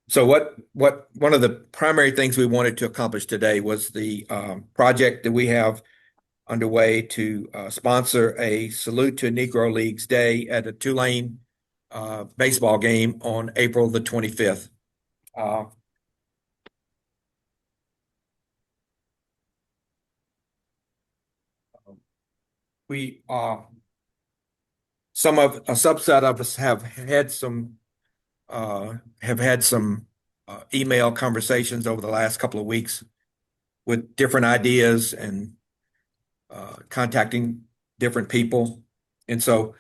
So what one of the primary things we wanted to accomplish today was the project that we have underway to sponsor a Salute to Negro Leagues Day at a Tulane baseball game on April the 25th. Uh, we some of a subset of us have had some email conversations over the last couple of weeks with different ideas and contacting different people. And so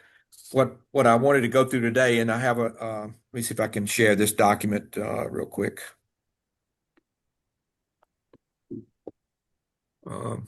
what I wanted to go through today, and I have let me see if I can share this document real quick. Um,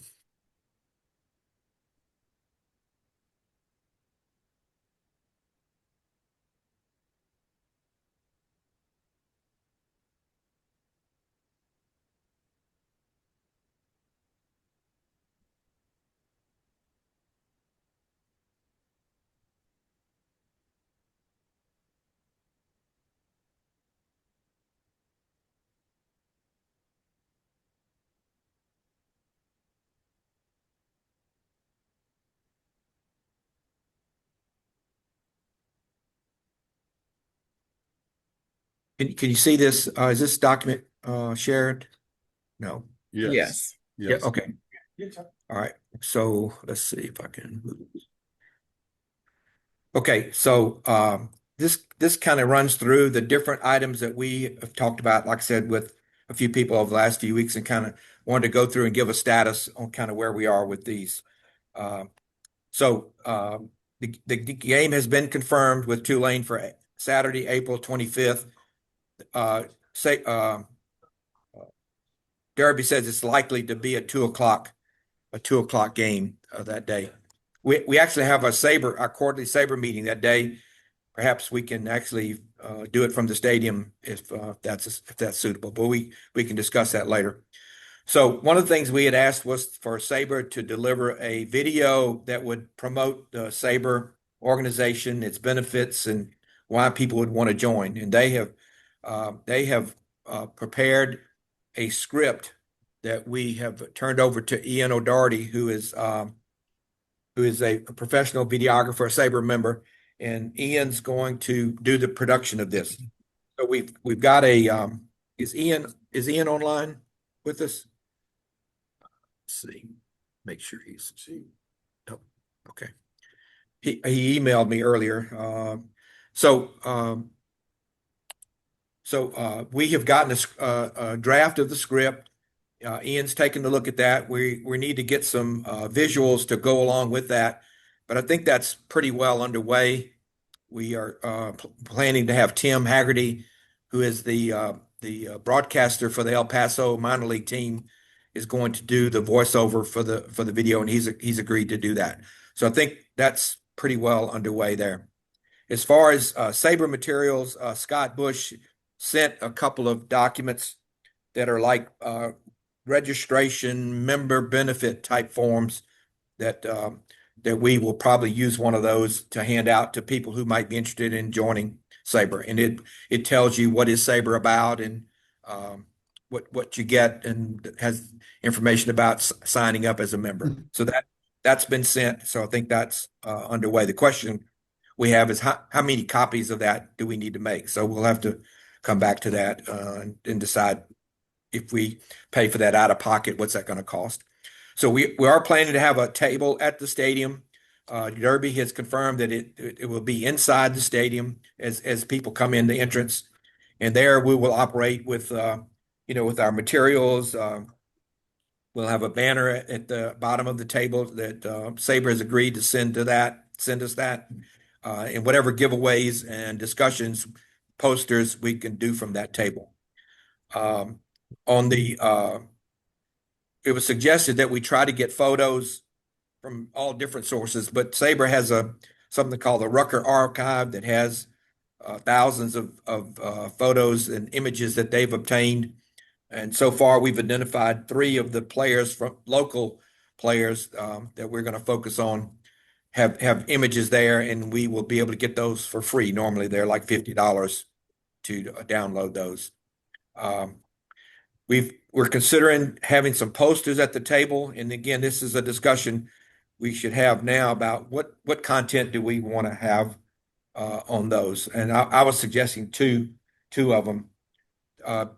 can you see this? Is this document shared? No. Yes. Yeah. Yes. Okay. All right. So let's see if I can move. Okay. So this kind of runs through the different items that we have talked about, like I said, with a few people over the last few weeks, and kind of wanted to go through and give a status on kind of where we are with these. Uh, So the game has been confirmed with Tulane for Saturday, April 25th. Say Derby says it's likely to be a 2 o'clock game that day. We actually have our quarterly SABR meeting that day. Perhaps we can actually do it from the stadium if that's suitable, but we can discuss that later. So one of the things we had asked was for SABR to deliver a video that would promote the SABR organization, its benefits, and why people would want to join. And they have prepared a script that we have turned over to Ian O'Doherty, who is a professional videographer, a SABR member, and Ian's going to do the production of this. So we've got a is Ian online with us? See, make sure he's see. Oh, okay. He emailed me earlier. So we have gotten a draft of the script. Ian's taken a look at that. We need to get some visuals to go along with that, but I think that's pretty well underway. We are planning to have Tim Haggerty, who is the broadcaster for the El Paso minor league team, is going to do the voiceover for the video, and he's agreed to do that. So I think that's pretty well underway there. As far as SABR materials, Scott Bush sent a couple of documents that are like registration, member benefit type forms that we will probably use one of those to hand out to people who might be interested in joining SABR. And it tells you what is SABR about and what you get, and has information about signing up as a member. So that's been sent. So I think that's underway. The question we have is how many copies of that do we need to make? So we'll have to come back to that and decide if we pay for that out of pocket, what's that going to cost? So we are planning to have a table at the stadium. Derby has confirmed that it will be inside the stadium as people come in the entrance, and there we will operate with with our materials. We'll have a banner at the bottom of the table that SABR has agreed to send us that, and whatever giveaways and discussions, posters we can do from that table. On the It was suggested that we try to get photos from all different sources, but SABR has something called the Rucker Archive that has thousands of photos and images that they've obtained. And so far, we've identified three of the players from local players that we're going to focus on have images there, and we will be able to get those for free. Normally, they're like $50 to download those. Um, we're considering having some posters at the table. And again, this is a discussion we should have now about what content do we want to have on those. And I was suggesting two of them.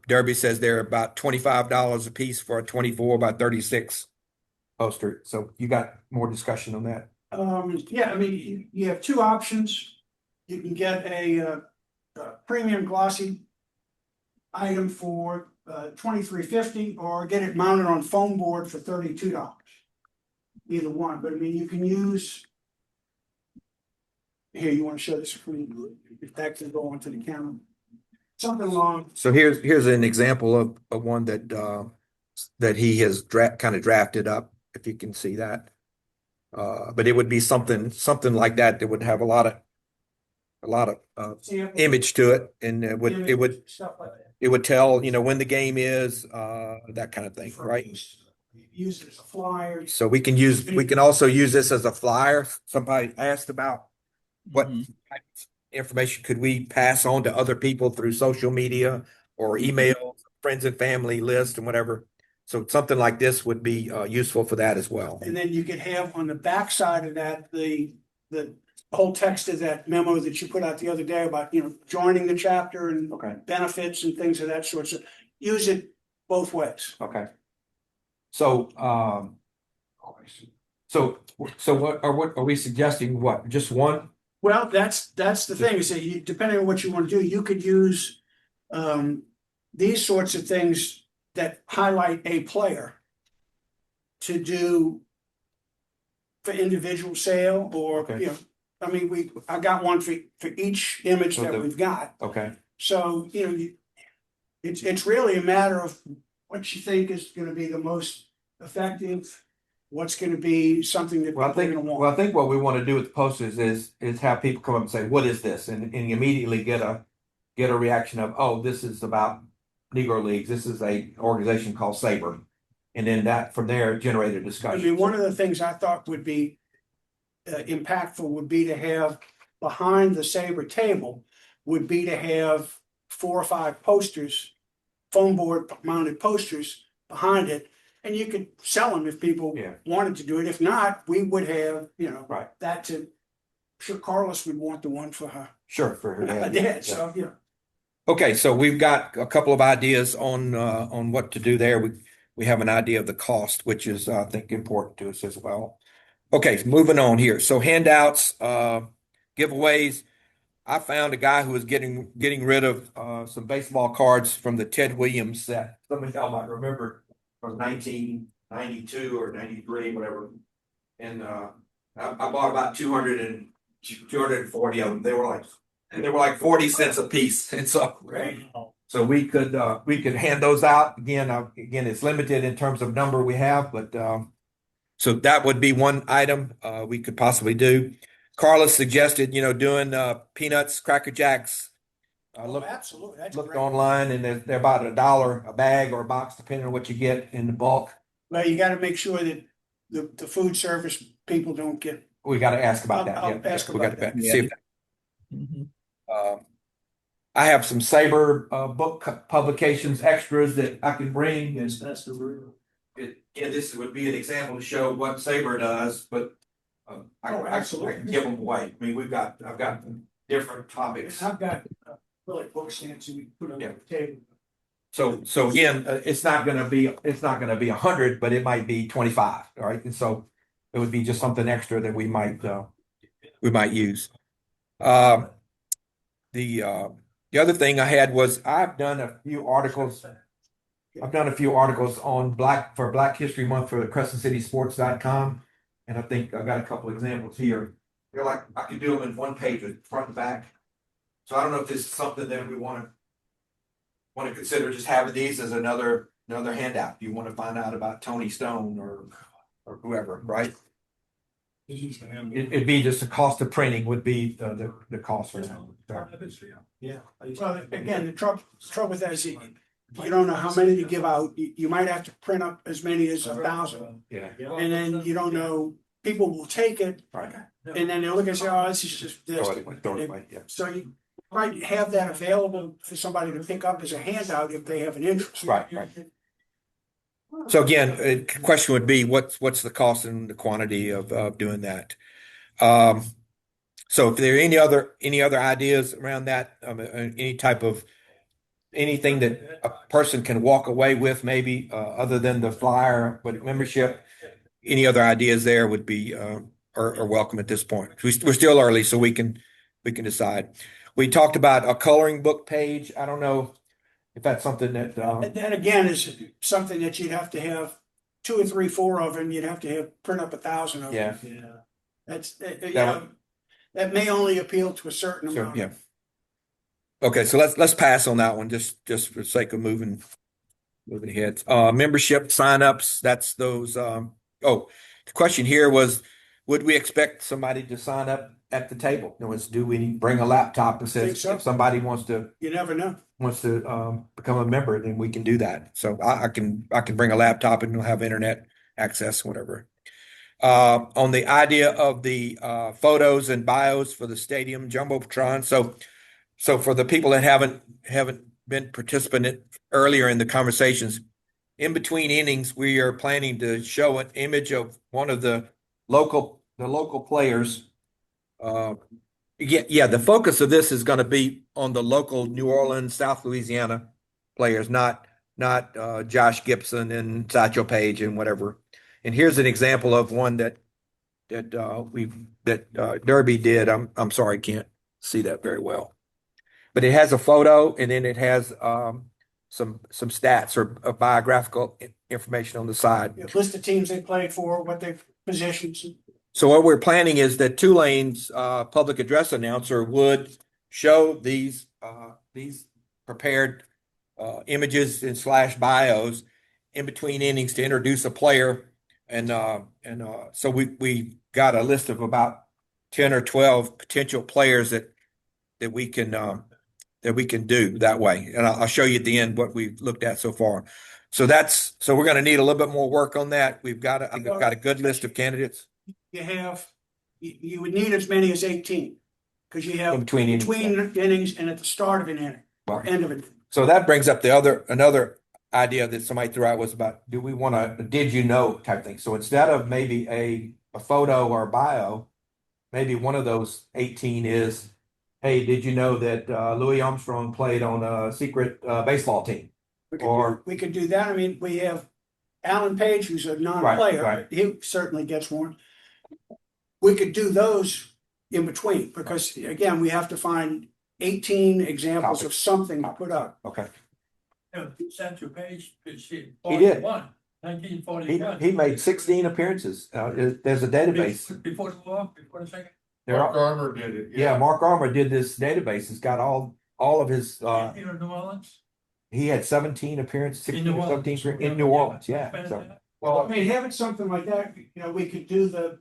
Derby says they're about $25 a piece for a 24 by 36 poster. So you got more discussion on that? Yeah, I mean, you have two options. You can get a premium glossy item for $23.50, or get it mounted on foam board for $32. Either one, but I mean, you can use. Here, you want to show the screen? If that can go onto the camera. Something along. So here's an example of one that he has kind of drafted up, if you can see that. But it would be something like that that would have a lot of image to it, and it would Stuff like that. it would tell, when the game is, that kind of thing, right? Use it as a flyer. So we can also use this as a flyer. Somebody asked about what type of information could we pass on to other people through social media or email, friends and family list and whatever. So something like this would be useful for that as well. And then you could have on the back side of that, the whole text of that memo that you put out the other day about, joining the chapter and Okay. benefits and things of that sort. So use it both ways. Okay. So, what are we suggesting? What, just one? Well, that's the thing, is that depending on what you want to do, you could use these sorts of things that highlight a player to do for individual sale, or, Okay. I mean, I got one for each image that we've got. Okay. So, it's really a matter of what you think is going to be the most effective, what's going to be something that people are going to want. Well, I think what we want to do with the posters is have people come up and say, "What is this?" and immediately get a reaction of, "Oh, this is about Negro Leagues. This is a organization called SABR," and then that from there generate a I discussion. mean, one of the things I thought would be impactful would be to have behind the SABR table would be to have 4 or 5 posters, foam board mounted posters behind it, and you could sell them if people wanted to do it. If not, we would have, Right. that to. I'm sure Carlos would want the one for her. Sure, for her dad. Dad, so Okay, so we've got a couple of ideas on what to do there. We have an idea of the cost, which is I think important to us as well. Okay, moving on here. So handouts, giveaways. I found a guy who was getting rid of some baseball cards from the Ted Williams set. Some of y'all might remember from 1992 or 93, whatever. And I bought about 240 of them. They were like 40 cents a piece. And so we could hand those out. Again, it's limited in terms of number we have, but so that would be one item we could possibly do. Carlos suggested, doing peanuts, Cracker Jacks. absolutely. That's Looked great. online, and they're about $1 a bag or a box, depending on what you get in the bulk. Well, you got to make sure that the food service people don't get. We got to ask about that. I'll ask about that. See if I have some SABR book publications extras that I can bring. And That's the rule. this would be an example to show what SABR does, but absolutely. I can give them away. I mean, I've got different topics. I've got really book stands we put on the table. So again, it's not going to be 100, but it might be 25. All right, and so it would be just something extra that we might use. The other thing I had was I've done a few articles on Black History Month for CrescentCitySports.com, and I think I've got a couple examples here. They're like, I could do them in one page with front and back. So I don't know if this is something that we want to consider, just having these as another handout. You want to find out about Tony Stone or whoever, right? It'd be just the cost of printing would be the cost for that. Yeah. Well, again, the trouble with that is you don't know how many to give out. You might have to print up as many as 1,000. Yeah. And then you don't know, people will take it, Right. and then they'll look and say, "Oh, this is just this." Throw it away. Yeah. So might have that available for somebody to pick up as a handout if they have an interest. Right. So again, the question would be what's the cost and the quantity of doing that? So if there are any other ideas around that, any type of anything that a person can walk away with, maybe other than the flyer, but membership, any other ideas there would be are welcome at this point. We're still early, so we can decide. We talked about a coloring book page. I don't know if that's something that And that again is something that you'd have to have 2 or 3, 4 of them. You'd have to have print up 1,000 of them. yeah. That's, That that may only appeal to a certain So, amount. yeah. Okay, so let's pass on that one just for the sake of moving ahead. Membership signups, that's those the question here was would we expect somebody to sign up at the table? In other words, do we bring a laptop and Think says so. if somebody wants to You never know. become a member, then we can do that. So I can bring a laptop and we'll have internet access, whatever. On the idea of the photos and bios for the stadium jumbotron. So for the people that haven't been participant earlier in the conversations, in between innings, we are planning to show an image of one of the local players. The focus of this is going to be on the local New Orleans, South Louisiana players, not Josh Gibson and Satchel Paige and whatever. And here's an example of one that Derby did. I'm sorry, I can't see that very well, but it has a photo and then it has some stats or biographical information on the side. List of teams they played for, what their positions. So what we're planning is that Tulane's public address announcer would show these prepared images and slash bios in between innings to introduce a player, and so we got a list of about 10 or 12 potential players that we can do that way, and I'll show you at the end what we've looked at so far. So we're going to need a little bit more work on that. I've got a good list of candidates. You would need as many as 18 because you have In between innings and at the start of an inning or end of it. So that brings up another idea that somebody threw out was about do we want a did you know type thing. So instead of maybe a photo or a bio, maybe one of those 18 is, hey, did you know that Louis Armstrong played on a secret baseball team? We could do that. I mean, we have Alan Page, who's a non-player. Right. He certainly gets one. We could do those in between because again, we have to find 18 examples of something to put up. Okay. Satchel Paige, He did. 1941. He made 16 appearances. There's a database. Before the war, before the second. Mark Armour did it. Yeah, Mark Armour did this database. It's got all of his. Here in New Orleans. He had 17 appearances, 16 In New or 17 Orleans. in New Orleans. Yeah. So, Well, I mean, having something like that, we could do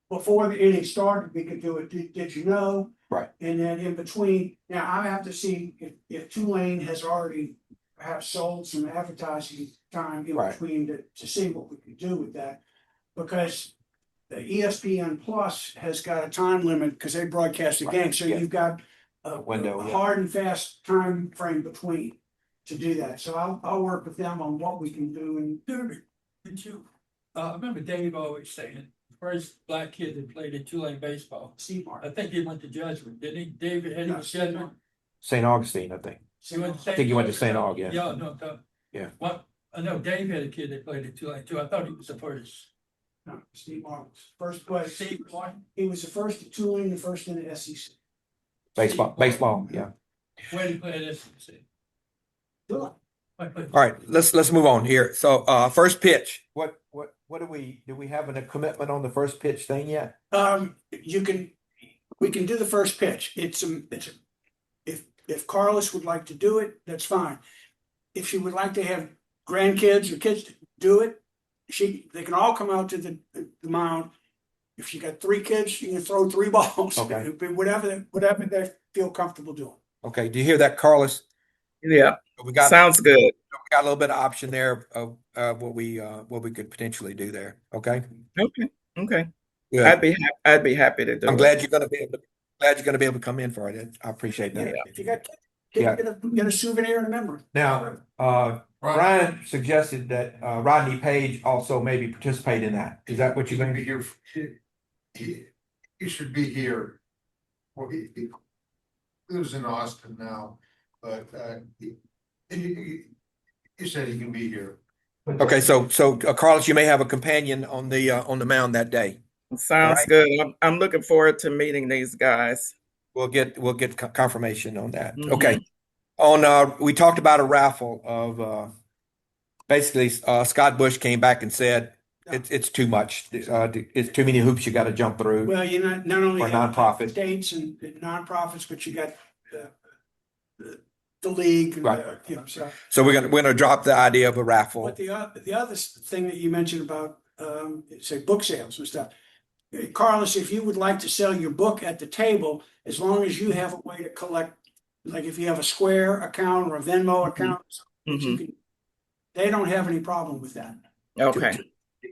before the inning started, we could do it, did you know? Right. And then in between, now I have to see if Tulane has already perhaps sold some advertising time in Right. between to see what we can do with that. Because the ESPN Plus has got a time limit because they broadcast the Right. game, so Yeah. you've got a window, yeah. hard and fast time frame between to do that. So I'll work with them on what we can do and Derby, did you, I remember Dave always saying, the first black kid that played in Tulane baseball. see Mark. I think he went to Judgment, didn't he? David Eddie was Judgment. St. Augustine, I think. He went to I think he went to St. Aug, yeah. Yeah, no, Yeah. What, I know Dave had a kid that played in Tulane too. I thought he was the first. No, Steve Marks, first place. Steve Martin, He was the first at Tulane, the first in the SEC. Baseball, yeah. where did he play at SEC? Tulane. All right, let's move on here. So first pitch. What do we have a commitment on the first pitch thing yet? We can do the first pitch. If Carlos would like to do it, that's fine. If she would like to have grandkids or kids do it, they can all come out to the mound. If she got 3 kids, you can throw 3 balls. Okay. Whatever they feel comfortable doing. Okay, do you hear that, Carlos? Yeah, We got sounds good. we got a little bit of option there of what we could potentially do there. Okay. Okay. Good. I'd be happy to do I'm it. glad you're going to be able to glad you're going to be able to come in for it. I appreciate Yeah, that. if you got kids, Yeah. get a souvenir and a memory. Now, Ryan suggested that Rodney Page also maybe participate in that. Is that what you're going to be here? He should be here. Well, he lives in Austin now, but he said he can be here. Okay, so Carlos, you may have a companion on the mound that day. Sounds Right. good. I'm looking forward to meeting these guys. We'll get confirmation on that. Mhm. Okay. We talked about a raffle of basically Scott Bush came back and said it's too much. It's too many hoops you got to jump through. Well, you not only For have nonprofit. states and nonprofits, but you got the league, and, Right. so. So we're gonna drop the idea of a raffle. But the other thing that you mentioned about say book sales and stuff, Carlos, if you would like to sell your book at the table, as long as you have a way to collect, like if you have a Square account or a Venmo account, that you can, they don't have any problem with that. Okay,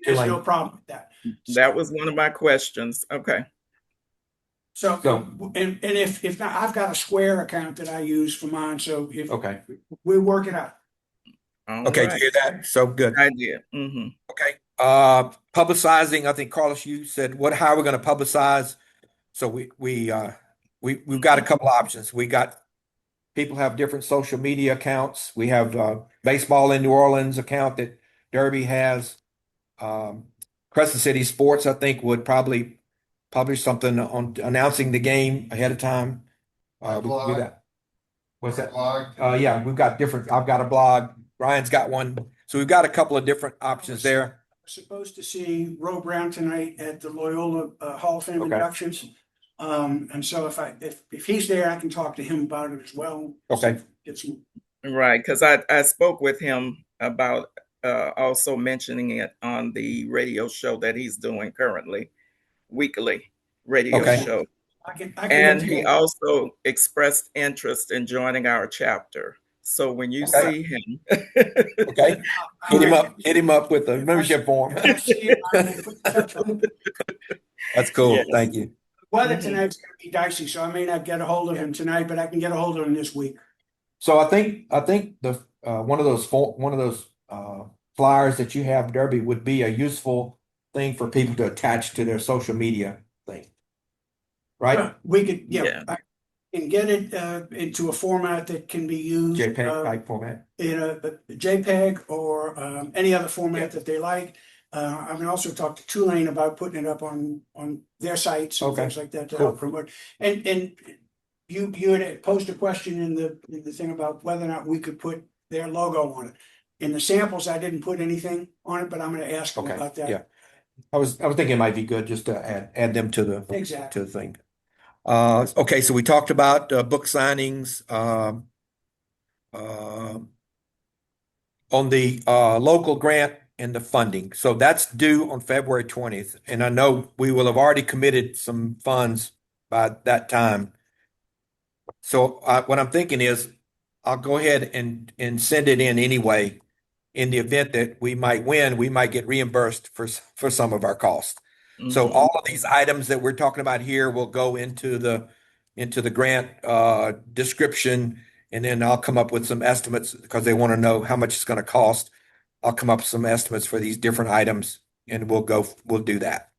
There's no problem with that. that was one of my questions. Okay. So, and if not, I've got a Square account that I use for mine, so if Okay. we work it out. All Okay, right. to hear that. So good. I did. Mm-hmm. Okay. Publicizing, I think Carlos, you said how are we going to publicize? So we've got a couple options. We got people have different social media accounts. We have baseball in New Orleans account that Derby has. Crescent City Sports, I think, would probably publish something on announcing the game ahead of time. We can do Blog. that. What's that? Blog. Yeah, we've got different. I've got a blog. Ryan's got one. So we've got a couple of different options there. Supposed to see Ro Brown tonight at the Loyola Hall of Fame Okay. inductions. And so if he's there, I can talk to him about it as well. Okay. Get some. Right, because I spoke with him about also mentioning it on the radio show that he's doing currently, weekly radio Okay. show. I can And get he you- also expressed interest in joining our chapter. So when you Okay. see him, Okay. Hit him up with the membership form. If I see it, I will put the touch on it. That's cool. Yes. Thank you. Weather tonight's gonna be dicey, so I may not get a hold of him tonight, but I can get a hold of him this week. So I think the one of those flyers that you have, Derby, would be a useful thing for people to attach to their social media thing. Right? We could, Yeah. I can get it into a format that can be used. JPEG type format. In a JPEG or any other format that they like. I can also talk to Tulane about putting it up on their sites and Okay. things like that to Cool. help promote. And you had posed a question in the thing about whether or not we could put their logo on it. In the samples, I didn't put anything on it, but I'm going to ask them Okay. about that. Yeah. I was thinking it might be good just to add them to the Exactly. thing. Okay, so we talked about book signings. On the local grant and the funding. So that's due on February 20th. And I know we will have already committed some funds by that time. So what I'm thinking is I'll go ahead and send it in anyway. In the event that we might win, we might get reimbursed for some of our costs. So all of these items that we're talking about here will go into the grant description, and then I'll come up with some estimates because they want to know how much it's going to cost. I'll come up with some estimates for these different items, and we'll do that.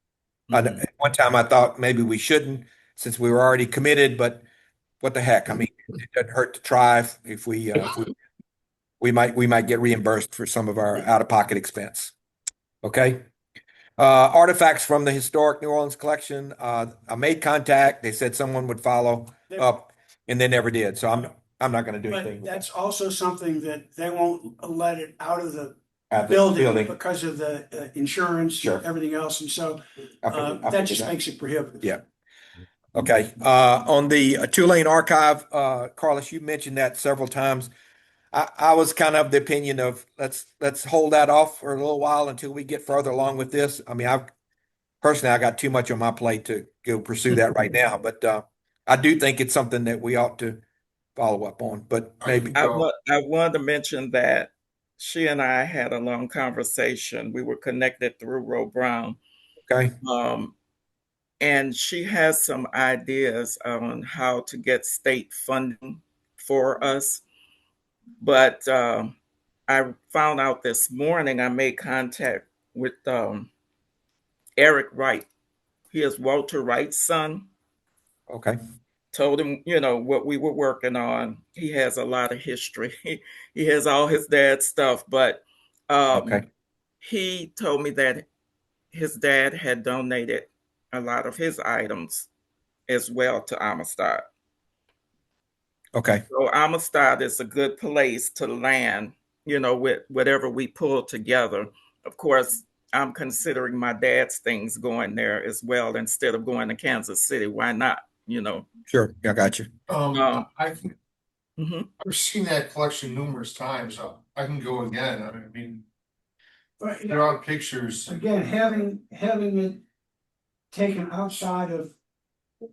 At one time, I thought maybe we shouldn't since we were already committed, but what the heck? I mean, it doesn't hurt to try. If we might get reimbursed for some of our out-of-pocket expense. Okay. Artifacts from the historic New Orleans collection. I made contact. They said someone would follow up, and they never did. So I'm not going to do anything. But that's also something that they won't let it out of the At the building because of the insurance, Sure. everything else. And so I that figured just makes it prohibitive. Yeah. Okay. On the Tulane archive, Carlos, you mentioned that several times. I was kind of the opinion of let's hold that off for a little while until we get further along with this. I mean, I got too much on my plate to go pursue that right now, but I do think it's something that we ought to follow up on. But maybe I wanted to mention that she and I had a long conversation. We were connected through Ro Brown. okay. and she has some ideas on how to get state funding for us. But I found out this morning I made contact with Eric Wright. He is Walter Wright's son. Okay. Told him, what we were working on. He has a lot of history. He has all his dad's stuff, but Okay. he told me that his dad had donated a lot of his items as well to Amistad. Okay. So Amistad is a good place to land, with whatever we pull together. Of course, I'm considering my dad's things going there as well instead of going to Kansas City. Why not? Sure. I got you. Um, I've mhm. seen that collection numerous times, so I can go again. I mean, But, you there know, are pictures. again, having it taken outside of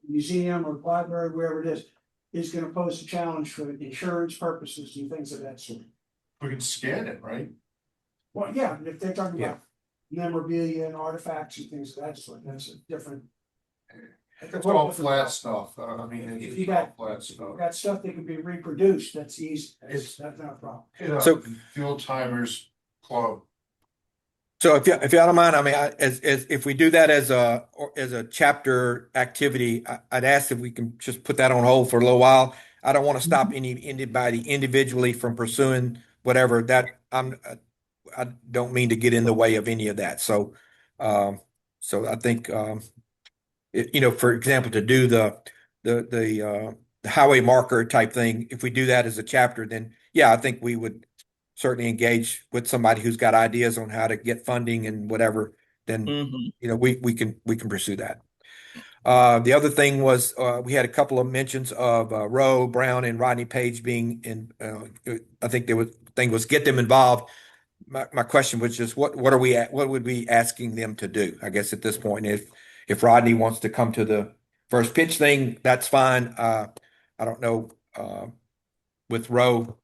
museum or library, wherever it is gonna pose a challenge for insurance purposes and things of that sort. We can scan it, right? Well, yeah, if they're talking Yeah. about memorabilia and artifacts and things of that sort, that's a different. It's all flat stuff. I mean, If it's you all got, flat if you stuff. got stuff that can be reproduced, that's easy, It's- that's not a problem. So- The Old Timers Club. So if you don't mind, I mean, as if we do that as a chapter activity, I'd ask if we can just put that on hold for a little while. I don't want to stop anybody individually from pursuing whatever that I don't mean to get in the way of any of that. So I think for example, to do the highway marker type thing, if we do that as a chapter, then yeah, I think we would certainly engage with somebody who's got ideas on how to get funding and whatever, then Mhm. we can pursue that. The other thing was we had a couple of mentions of Roe Brown and Rodney Page being in. I think there was thing was get them involved. My question was just what what would we asking them to do? I guess at this point, if Rodney wants to come to the first pitch thing, that's fine. I don't know with Roe.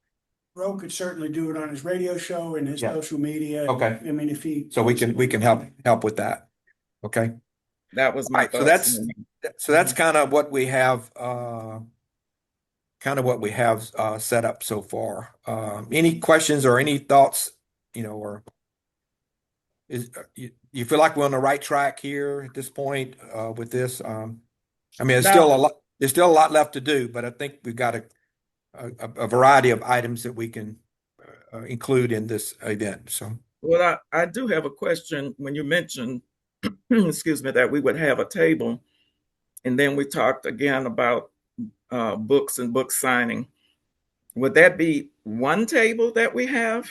Roe could certainly do it on his radio show and his Yeah. social media. Okay. I mean, if he. So we can help with that. Okay. That was All my right. So thoughts. that's kind of what we have. Set up so far. Any questions or any thoughts? Or you feel like we're on the right track here at this point with this? I mean, there's Now, still a lot. There's still a lot left to do, but I think we've got a variety of items that we can include in this event. So. well, I do have a question. When you mentioned, excuse me, that we would have a table, and then we talked again about books and book signing. Would that be one table that we have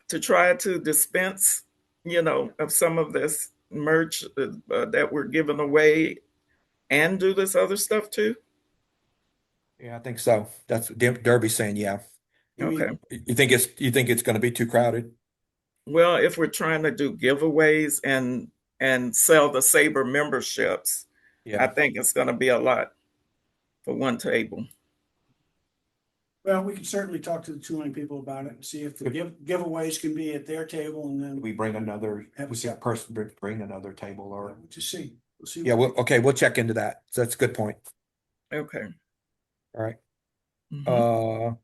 to try to dispense, of some of this merch that we're giving away and do this other stuff too? Yeah, I think so. That's what Derby's saying. Yeah. You mean- Okay. You think it's going to be too crowded? Well, if we're trying to do giveaways and sell the SABR memberships, I Yeah. think it's going to be a lot for one table. Well, we can certainly talk to the touring people about it and see if the giveaways can be at their table and then We bring another. Have a We got person bring another table or. we'll just see. We'll see. Yeah. We'll check into that. So that's a good point. Okay. All right. Mhm.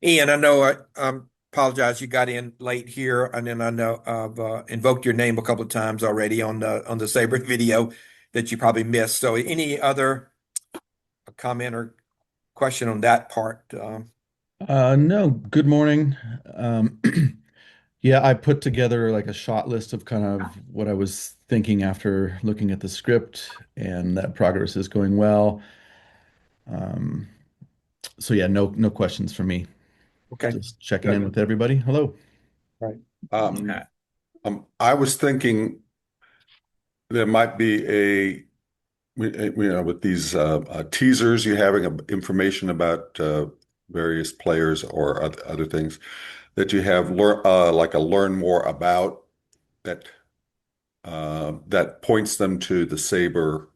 Ian, I know I apologize. You got in late here, and then I know I've invoked your name a couple of times already on the Sabre video that you probably missed. So, any other comment or question on that part? No, good morning. Um, yeah, I put together like a shot list of kind of what I was thinking after looking at the script, and that progress is going well. Um, so yeah, no questions from me. Okay. Just checking in with everybody. Hello. Right. Okay. I was thinking there might be with these teasers, you having information about various players or other things that you have like a learn more about that that points them to the Sabre,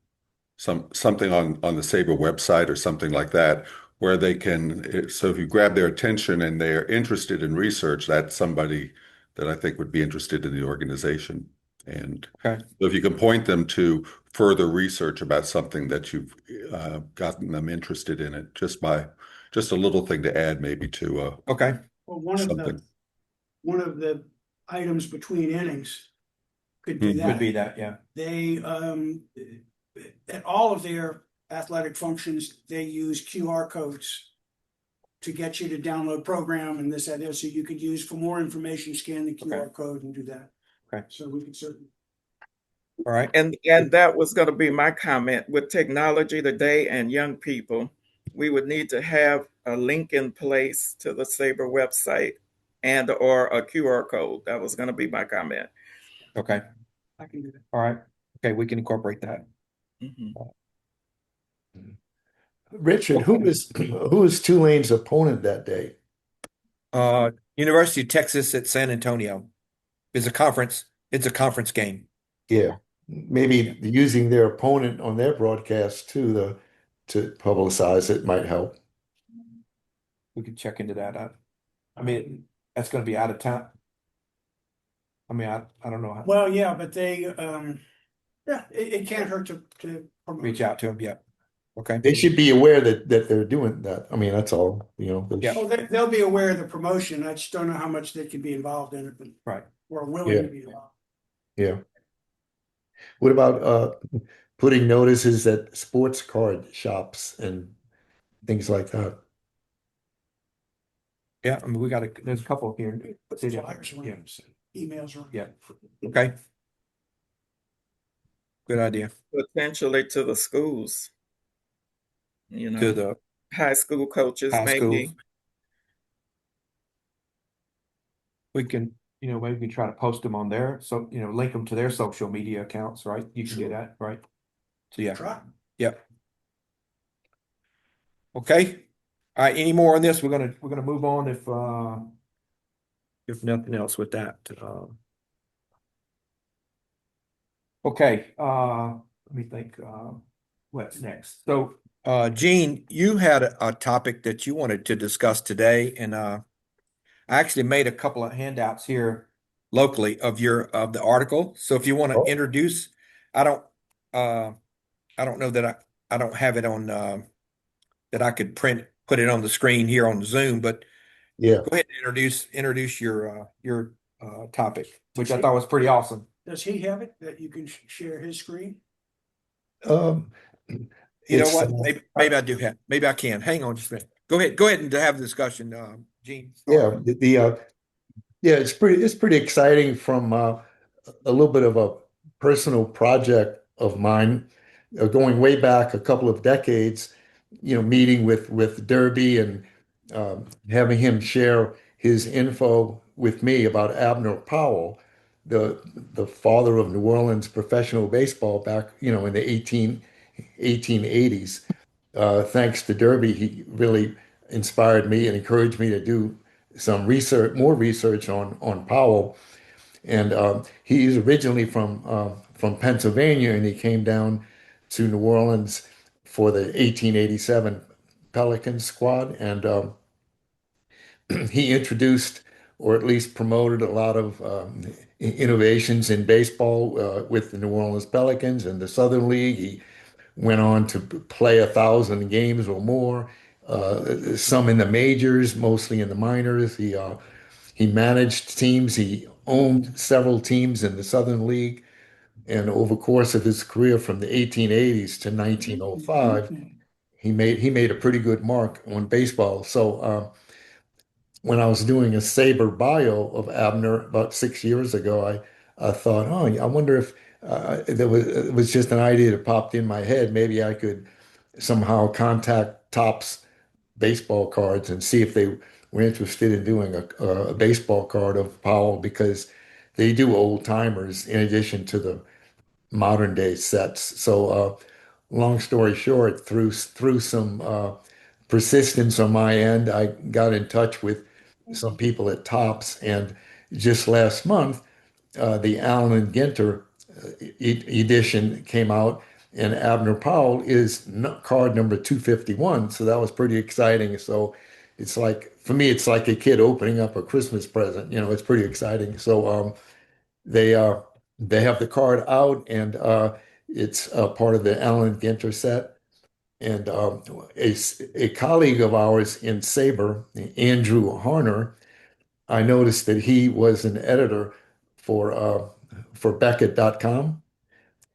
something on the Sabre website or something like that, where they can. So if you grab their attention and they are interested in research, that's somebody that I think would be interested in the organization. And Okay. so if you can point them to further research about something that you've gotten them interested in it, just a little thing to add maybe to Okay. Well, something. one of the items between innings could do Could be that. that, yeah. They, at all of their athletic functions, they use QR codes to get you to download program and this, that, there, so you could use for more information, scan the QR code and do that. Okay. So we could certainly. All right. And that was going to be my comment. With technology today and young people, we would need to have a link in place to the SABR website and or a QR code. That was going to be my comment. Okay. I can do that. All right. Okay, we can incorporate that. Mhm. Richard, who was Tulane's opponent that day? University of Texas at San Antonio is a conference. It's a conference game. Yeah, maybe using their opponent on their broadcast too, to publicize it might help. We could check into that. I mean, that's going to be out of town. I mean, I don't know how Well, yeah, but they, yeah, it can't hurt to promote. reach out to them yet. Okay. They should be aware that they're doing that. I mean, that's all, you know. Yeah. Oh, they'll be aware of the promotion. I just don't know how much they can be involved in it, but Right. we're willing to be involved. Yeah. What about putting notices at sports card shops and things like that? Yeah. I mean, there's a couple here. Put the flyers around, emails around. Yeah. Okay. Good idea. Potentially to the schools, To the high school coaches, high maybe. schools. We can, maybe we can try to post them on there. So, link them to their social media accounts, right? You can do that, right? So, yeah. Try. Yep. Okay. All right. Any more on this? We're gonna move on if nothing else with that. Okay. Let me think. What's next? So, Gene, you had a topic that you wanted to discuss today, and I actually made a couple of handouts here locally of the article. So if you want to Oh. introduce, I don't know that I don't have it on that I could put it on the screen here on Zoom, but Yeah. go ahead and introduce your topic, which I thought was pretty awesome. Does he have it that you can share his screen? Um, You know it's, what? Maybe I do have. Maybe I can. Hang on just a minute. Go ahead. Go ahead and have the discussion, Gene. yeah, yeah, it's pretty exciting from a little bit of a personal project of mine, going way back a couple of decades, meeting with Derby and having him share his info with me about Abner Powell, the father of New Orleans professional baseball back, in the 1880s. Thanks to Derby, he really inspired me and encouraged me to do some research, more research on Powell. And he's originally from Pennsylvania, and he came down to New Orleans for the 1887 Pelican squad, and he introduced, or at least promoted, a lot of innovations in baseball with the New Orleans Pelicans and the Southern League. He went on to play 1,000 games or more, some in the majors, mostly in the minors. He managed teams. He owned several teams in the Southern League. And over the course of his career from the 1880s to 1905, he made a pretty good mark on baseball. So when I was doing a Saber bio of Abner about 6 years ago, I thought, oh, I wonder if it was just an idea that popped in my head. Maybe I could somehow contact Topps baseball cards and see if they were interested in doing a baseball card of Powell, because they do old timers in addition to the modern day sets. So, long story short, through some persistence on my end, I got in touch with some people at Topps, and just last month, the Allen and Ginter edition came out, and Abner Powell is card number 251. So that was pretty exciting. So it's like, for me, it's like a kid opening up a Christmas present. It's pretty exciting. So they They have the card out, and it's part of the Allen Ginter set. And a colleague of ours in SABR, Andrew Harner, I noticed that he was an editor for Beckett.com.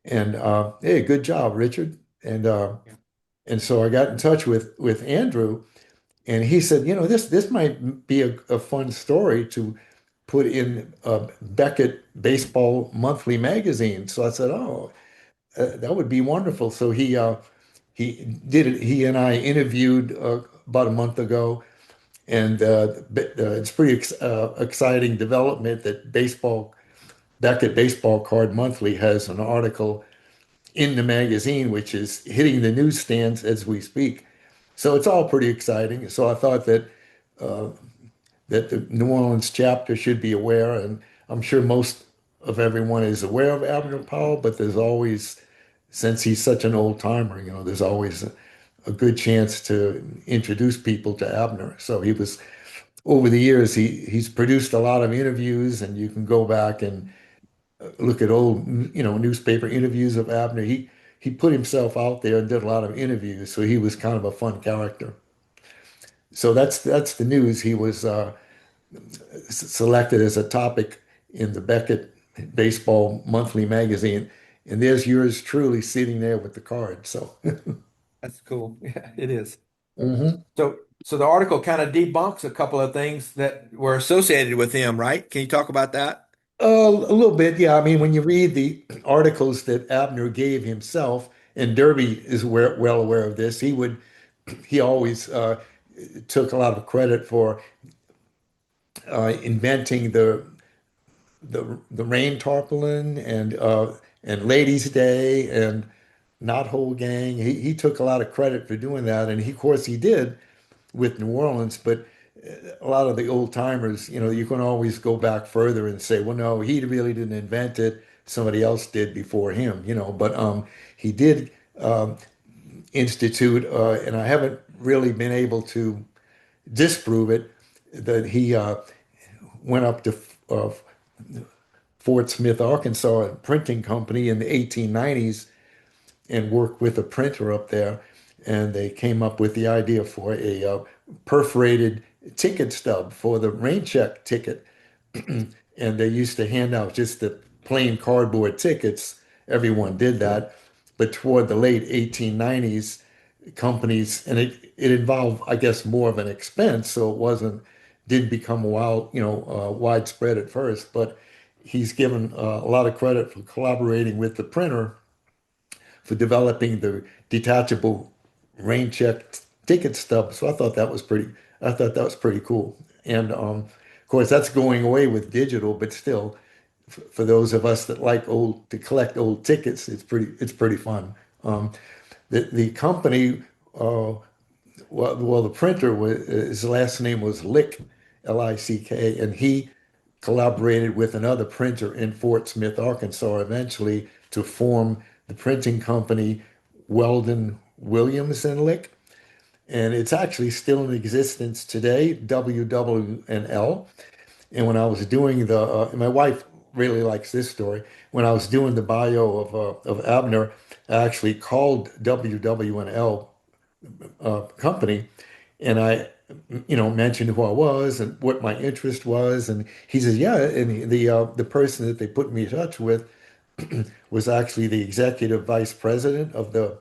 And hey, good job, Richard. And so I got in touch with Andrew, and he said, this might be a fun story to put in Beckett Baseball Monthly magazine. So I said, oh, that would be wonderful. So he did it. He and I interviewed about a month ago, and it's pretty exciting development that Beckett Baseball Card Monthly has an article in the magazine, which is hitting the newsstands as we speak. So it's all pretty exciting. So I thought uh, that the New Orleans chapter should be aware, and I'm sure most of everyone is aware of Abner Powell, but there's always, since he's such an old timer, there's always a good chance to introduce people to Abner. So he was, over the years, he's produced a lot of interviews, and you can go back and look at old, newspaper interviews of Abner. He put himself out there and did a lot of interviews, so he was kind of a fun character. So that's the news. He was selected as a topic in the Beckett Baseball Monthly magazine, and there's yours truly sitting there with the card. So, That's cool. Yeah, it is. mhm. So the article kind of debunks a couple of things that were associated with him, right? Can you talk about that? A little bit, yeah. I mean, when you read the articles that Abner gave himself, and Derby is well aware of this, he always took a lot of credit for inventing the rain tarpaulin and Ladies' Day and Knothole Gang. He took a lot of credit for doing that, and of course he did with New Orleans. But a lot of the old timers, you can always go back further and say, well, no, he really didn't invent it. Somebody else did before him. But he did institute, and I haven't really been able to disprove it, that he went up to uh, Fort Smith, Arkansas, a printing company in the 1890s and worked with a printer up there. And they came up with the idea for a perforated ticket stub for the rain check ticket. And they used to hand out just the plain cardboard tickets. Everyone did that. But toward the late 1890s, companies, and it involved, I guess, more of an expense, so it didn't become widespread at first. But he's given a lot of credit for collaborating with the printer for developing the detachable rain check ticket stub. So I thought that was pretty cool. And of course, that's going away with digital, but still, for those of us that like to collect old tickets, it's pretty fun. The company, the printer his last name was Lick, Lick, and he collaborated with another printer in Fort Smith, Arkansas, eventually to form the printing company Weldon Williams and Lick. And it's actually still in existence today, WW&L. And when I was doing my wife really likes this story. When I was doing the bio of Abner, I actually called WW&L company, and I, mentioned who I was and what my interest was, and he says, yeah, and the person that they put me in touch with was actually the executive vice president of the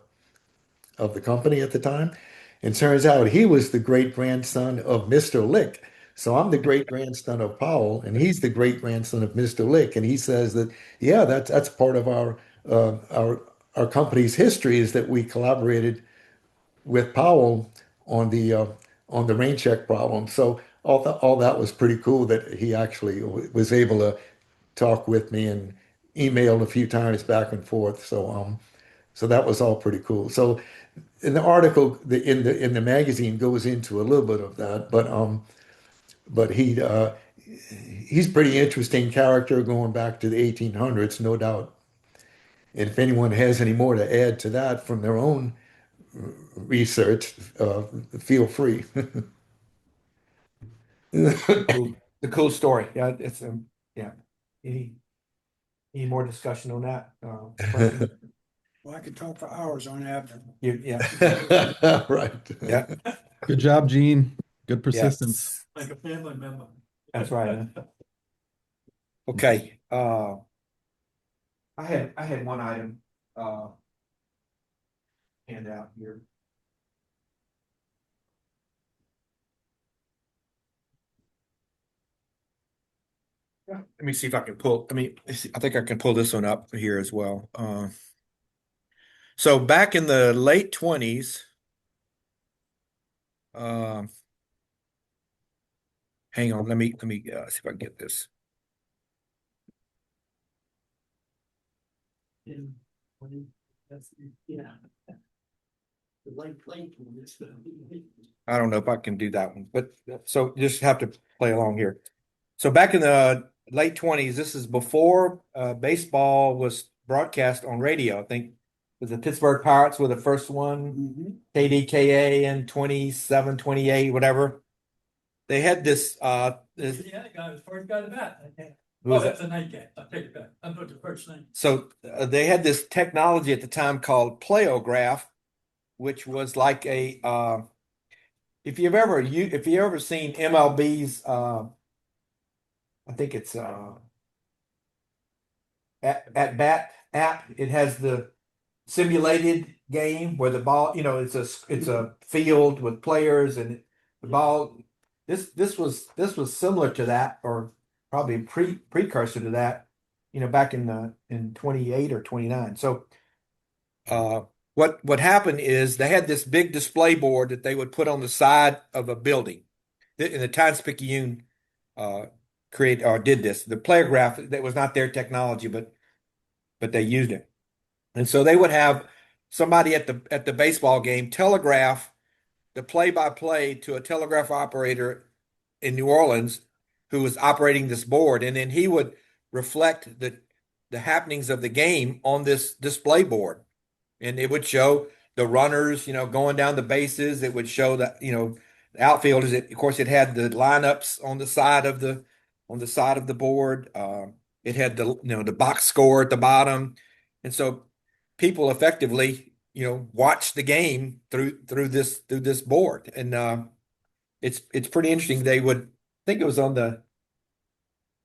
company at the time. And turns out he was the great grandson of Mr. Lick. So I'm the great grandson of Powell, and he's the great grandson of Mr. Lick. And he says that, yeah, that's part of our company's history, is that we collaborated with Powell on the rain check problem. So all that was pretty cool, that he actually was able to talk with me and emailed a few times back and forth. So that was all pretty cool. So in the article, in the magazine goes into a little bit of that, but he's pretty interesting character going back to the 1800s, no doubt. And if anyone has any more to add to that from their own research, feel free. Cool. The cool story. Yeah, it's yeah. He Any more discussion on that? Well, I could talk for hours on Abner. Yeah, Right. yeah, Good job, Gene. Good yeah. persistence. Like a family member. That's right. Okay, I had one item, handout here. Let me see if I can pull, I think I can pull this one up here as well. So back in the late 20s, hang on, let me see if I can get this. Yeah. The light plate. I don't know if I can do that one, but so you just have to play along here. So back in the late 20s, this is before baseball was broadcast on radio. I think it was the Pittsburgh Pirates were the first one, Mhm. KDKA in 27, 28, whatever. They had this Yeah, the guy was first guy to bat. who Oh, was that's it? a night game. I'll take it back. I'm putting the first name. So they had this technology at the time called playograph, which was like a if you've ever seen MLB's I think it's at bat app. It has the simulated game where the ball, it's a field with players and the ball. This was similar to that, or probably precursor to that. Back in 28 or 29. So what happened is they had this big display board that they would put on the side of a building. And the Times-Picayune create or did this. The playograph, that was not their technology, but they used it. And so they would have somebody at the baseball game telegraph the play-by-play to a telegraph operator in New Orleans who was operating this board, and then he would reflect the happenings of the game on this display board. And it would show the runners, going down the bases. It would show that, the outfielders. Of course, it had the lineups on the side of the board. It had the box score at the bottom, and so people effectively, watch the game through this board, and it's pretty interesting. They would I think it was on the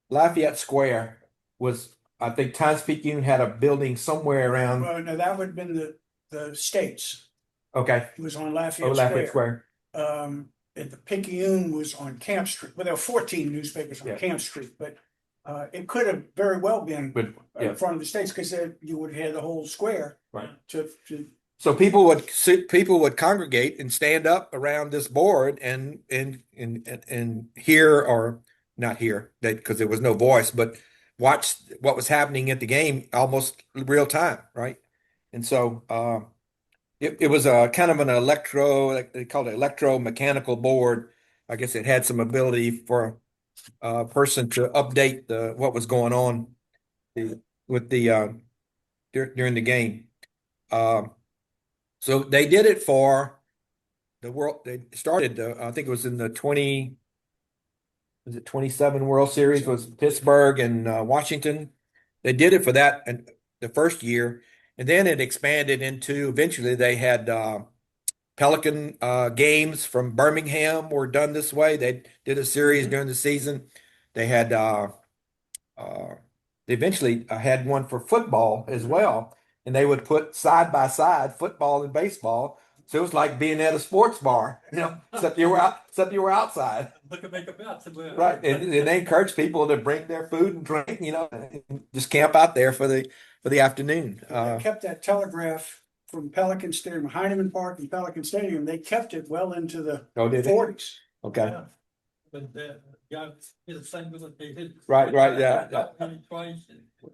Lafayette Square was I think Times-Picayune had a building somewhere around. Well, no, that would have been the States. Okay. It was on Oh, Lafayette Lafayette Square. Square. And the Picayune was on Camp Street. Well, there were 14 newspapers on Yeah. Camp Street, but it could have very well been But yeah. in front of the States because you would have had the whole square Right. to So people would congregate and stand up around this board and hear, or not hear that because there was no voice, but watch what was happening at the game almost real time, right? And so it was a kind of an like they called it electromechanical board. I guess it had some ability for a person to update what was going on with during the game. So they did it for the world. They started, I think it was in the 27 World Series was Pittsburgh and Washington. They did it for that and the first year, and then it expanded into eventually they had Pelican games from Birmingham were done this way. They did a series during the season. They had they eventually had one for football as well, and they would put side by side football and baseball. So it was like being at a sports bar, except you were outside. Look at make a bet somewhere. Right. And they encourage people to bring their food and drink, and just camp out there for the afternoon. they kept that telegraph from Pelican Stadium, Heineman Park and Pelican Stadium. They kept it well into the Oh, did they? 40s. Okay. Yeah. But yeah, hit a single that they hit. Right, yeah. Twice.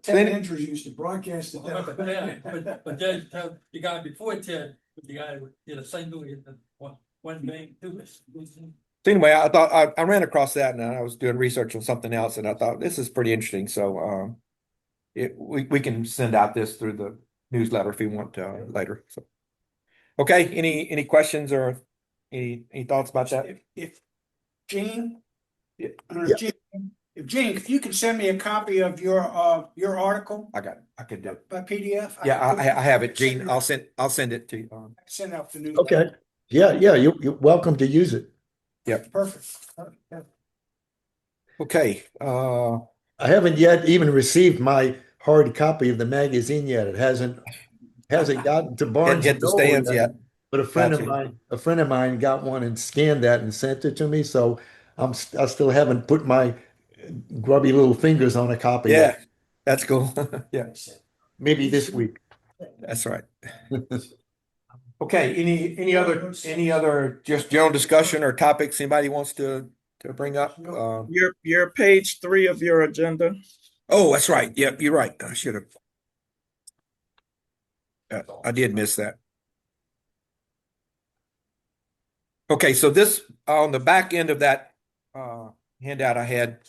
Ted Andrews used to broadcast it. But then tell the guy before Ted, the guy did a single in one game too. So anyway, I thought I ran across that, and I was doing research on something else, and I thought this is pretty interesting. So we can send out this through the newsletter if you want later. So okay, any questions or any thoughts about that? If Gene, Yeah. I don't know, Gene, Gene, if you could send me a copy of your article I could do it. by PDF. Yeah, could put I have it, send Gene. it- I'll send it to you. Send out the news. Okay. Yeah, yeah, you're welcome to use it. Yep. Perfect. Yeah. Okay, I haven't yet even received my hard copy of the magazine yet. It hasn't gotten to Barnes hit and the Noble stands yet. yet. But Gotcha. a friend of mine got one and scanned that and sent it to me. So I still haven't put my grubby little fingers on a copy Yeah, yet. that's cool. Yeah, Maybe this week. that's right. Okay, any other just general discussion or topics anybody wants to bring up? Your page 3 of your agenda. Oh, that's right. Yep, you're right. I should have. I did miss that. Okay, so this on the back end of that handout I had,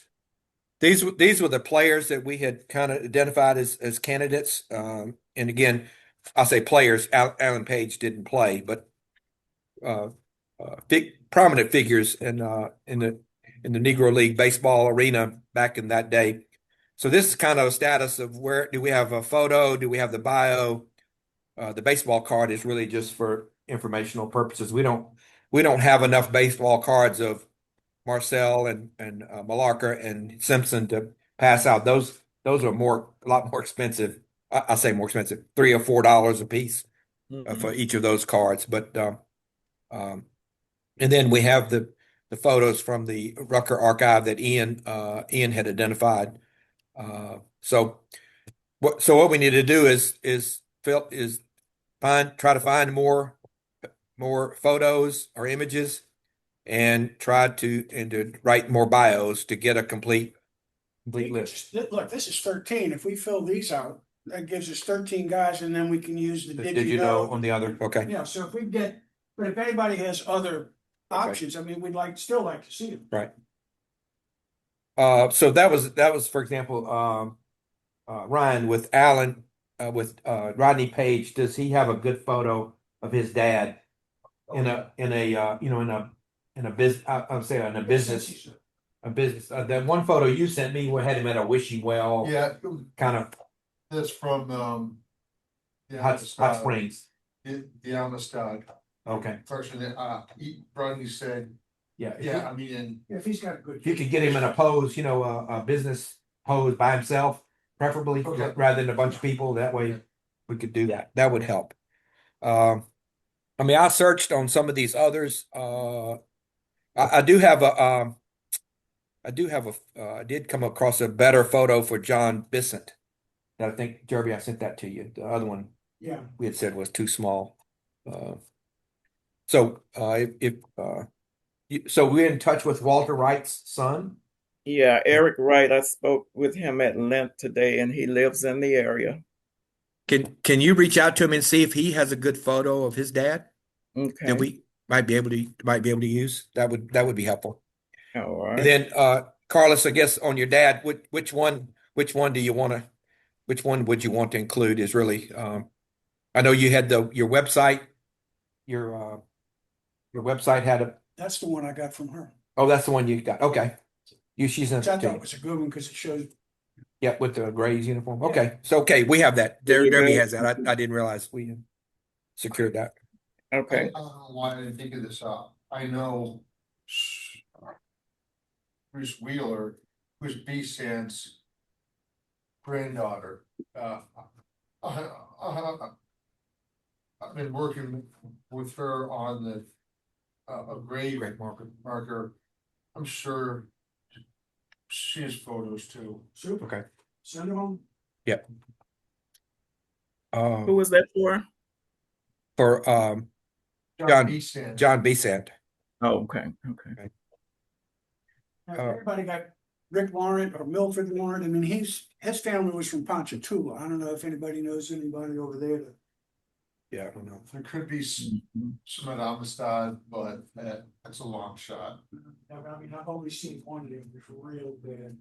these were the players that we had kind of identified as candidates. And again, I'll say players. Alan Page didn't play, but big prominent figures in the Negro League baseball arena back in that day. So this is kind of a status of where do we have a photo? Do we have the bio? The baseball card is really just for informational purposes. We don't have enough baseball cards of Marcel and Malarker and Simpson to pass out. Those are a lot more expensive. I say more expensive, $3 or $4 a piece for each of those cards. But um, and then we have the photos from the Rucker archive that Ian had identified. So what we need to do is try to find more photos or images and to write more bios to get a complete list. Look, this is 13. If we fill these out, that gives us 13 guys, and then we can use the Did you know on the other? Okay. Yeah, so if we get, but if anybody has other Okay. options, I mean, still like to see them. Right. So that was for example, Ryan with Alan, with Rodney Page. Does he have a good photo of his dad in a business? I'm saying in a business. That one photo you sent me, we had him at a wishing well. Yeah, Kind of that's from, hot springs. The Amistad. Okay. Person, Rodney said, Yeah. yeah, I mean, If he's got a good. If you could get him in a pose, a business pose by himself, preferably, Okay. rather than a bunch of people. That way we could do that. That would help. I mean, I searched on some of these others. I did come across a better photo for John Bissett. That I think, Jeremy, I sent that to you. The other one Yeah. we had said was too small. So we're in touch with Walter Wright's son. Yeah, Eric Wright. I spoke with him at length today, and he lives in the area. Can you reach out to him and see if he has a good photo of his dad Okay. that we might be able to use? That would be helpful. All And right. then Carlos, I guess on your dad, which one would you want to include is really I know you had your website, your website had a That's the one I got from her. oh, that's the one you got. Okay. She's in Which I thought was a good one because it shows. yeah, with the Grays uniform. Okay. So okay, we have that. There you Derby go. has that. I didn't realize we secured that. I Okay. don't know why I didn't think of this up. I know Bruce Wheeler, who's B Sand's granddaughter. I've been working with her on the a grave marker. I'm sure she has photos too. Super. Okay. Send them on. Yep. Who was that for? For John B Sand. John Besant. Oh, okay. Okay. Everybody got Rick Warren or Milford Warren. I mean, his family was from Ponchatoula. I don't know if anybody knows anybody over there. Yeah, I don't know. There could be some at Amistad, but that's a long shot. I mean, I've only seen one of them for real bad.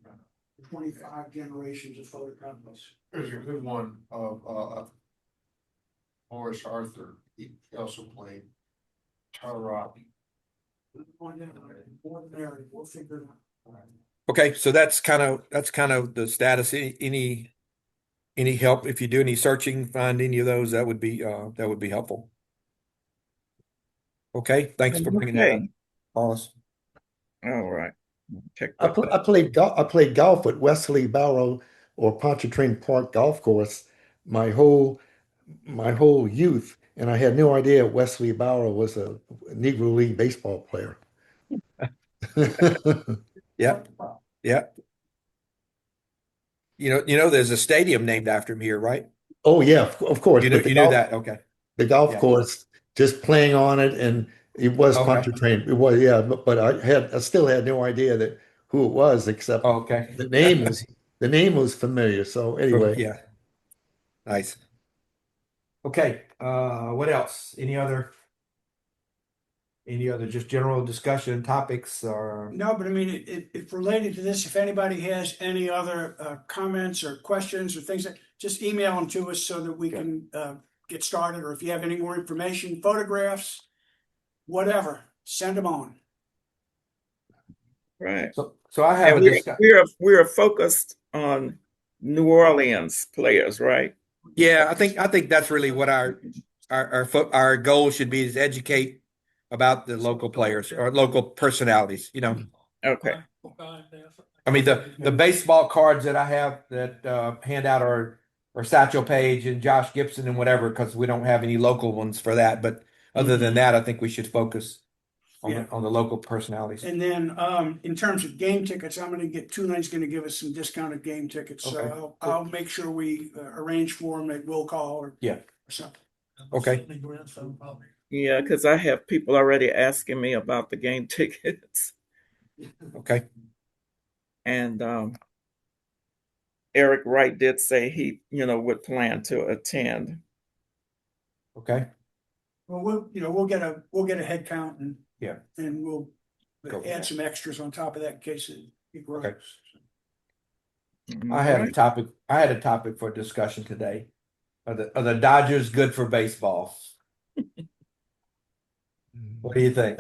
25 generations of photocopies. There's a good one of Morris Arthur. He also played Tar Rock. Ordinary, we'll figure it out. Okay, so that's kind of the status. Any help if you do any searching, find any of those, that would be helpful. Okay, thanks for bringing that up, Okay, Paulus. all right. Check I, that. I played I played golf at Wesley Barrow or Pontchartrain Park Golf Course my whole youth, and I had no idea Wesley Barrow was a Negro League baseball player. Yep, yep. There's a stadium named after him here, right? Oh yeah, of course. But You knew that? Okay. the golf Yeah. course, just playing on it, and it was Okay. Pontchartrain. It was, yeah, but I still had no idea that who it was, except Okay. the name was familiar. So anyway, Yeah. Nice. Okay. What else? Any other just general discussion topics or? No, but I mean, it related to this, if anybody has any other comments or questions or things, just email them to us so that we can get started, or if you have any more information, photographs, whatever, send them on. Right. So I have And a discussion. we're focused on New Orleans players, right? Yeah, I think that's really what our goal should be, is educate about the local players or local personalities. Okay. I mean, the baseball cards that I have that hand out are Satchel Paige and Josh Gibson and whatever, because we don't have any local ones for that. But other than that, I think we should focus on Yeah. on the local personalities. And then in terms of game tickets, I'm gonna get Tuni's gonna give us some discounted game tickets. Okay, So I'll make sure we arrange for them at will call or something. Okay. Yeah, because I have people already asking me about the game tickets. Okay. And Eric Wright did say he, would plan to attend. Okay. Well, we'll get a head count and we'll Go with add that. some extras on top of that in case it grows. Okay. I had a topic for discussion today. Are the Dodgers good for baseball? What do you think?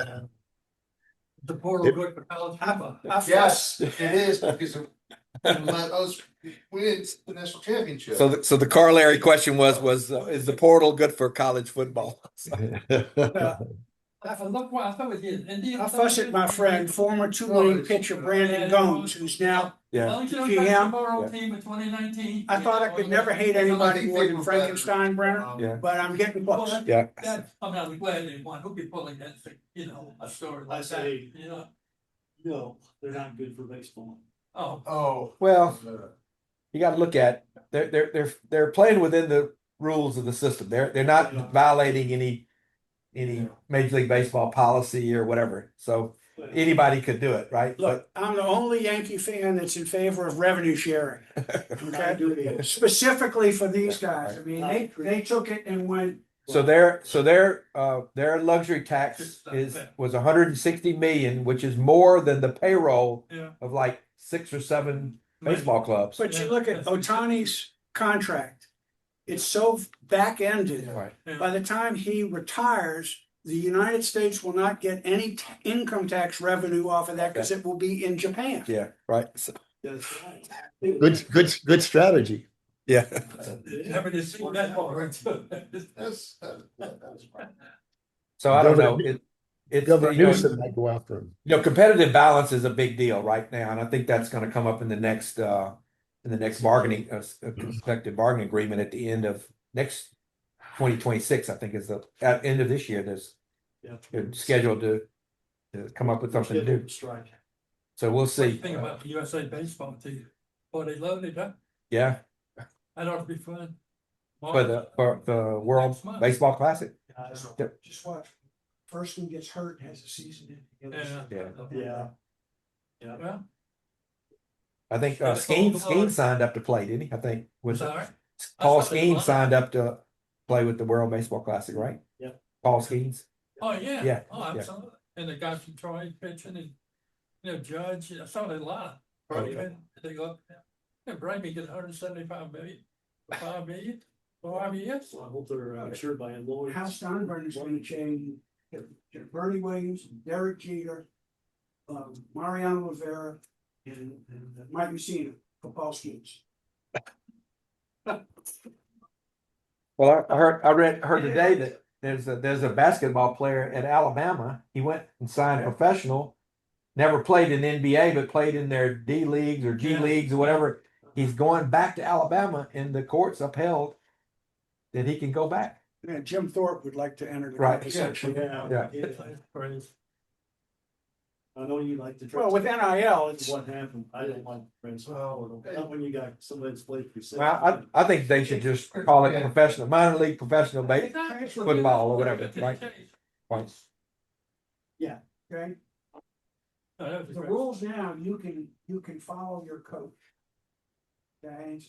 The portal good for college football. Yes, it is, because of, let us win the national championship. So the corollary question was is the portal good for college football? I look what I thought it was Indian. I fuss at my friend, former Tulane pitcher Brandon Gomes, who's now Yeah. GM. Team in 2019. I thought I could never hate anybody more than Frankenstein Brenner, Yeah. but I'm getting close. Yeah. I'm not glad they won. Who could pulling that thing, a story like say- that, No, they're not good for baseball. Oh, Oh. Well, you got to look at they're playing within the rules of the system. They're not violating any Major League Baseball policy or whatever. So anybody could do it, right? Look, I'm the only Yankee fan that's in favor of revenue sharing, okay? Specifically for these guys. I mean, they took it and went. So their luxury tax was 160 million, which is more than the payroll yeah. of like 6 or 7 baseball clubs. But you look at Ohtani's contract, it's so back-ended. Right. By the time he retires, the United States will not get any income tax revenue off of that because it will be in Japan. Yeah. Right. So, That's right. good strategy. yeah. Never did see that part. That's So I don't know. Governor- It's Governor Newsom might go after him. competitive balance is a big deal right now, and I think that's going to come up in the next bargaining collective bargaining agreement at the end of next 2026. I think is the at end of this year. They're scheduled to come up with something new. Strike. So we'll see. Think about the USA baseball team. Boy, they loaded up. Yeah, That ought to be fun. for the World Next month. Baseball Classic. Just watch. First one gets hurt, has a season in. Yeah. Yeah. Well, I think Yeah, Skeen signed up to play, didn't he? I think was sorry. Paul I thought they Skeen won. signed up to play with the World Baseball Classic, right? Yeah. Paul Skeens. Oh, yeah. Yeah, Oh, yeah. absolutely. And the guy from Troy pitching and, Judge, I saw that a lot. Okay. They go up, Brady get 175 million, for 5 million, for 5 years. So I hope they're insured by a lawyer. Hal Steinbrenner's gonna change, Bernie Williams, Derek Jeter, Mariano Rivera, and Mike Messina, football skills. Well, heard today that there's a basketball player at Alabama. He went and signed professional, never played in the NBA, but played in their D leagues or G Yeah. leagues or whatever. He's going back to Alabama, and the courts upheld that he can go back. Yeah, Jim Thorpe would like to enter the Right. conversation. Yeah. I know you like to. Well, with NIL, it's, What happened, I don't like transfer portal, not when you got somebody that's played for. Well, I think they should just call it professional, minor league professional football or whatever, right? Right. okay, No, that was the great. rules now, you can follow your coach. Okay,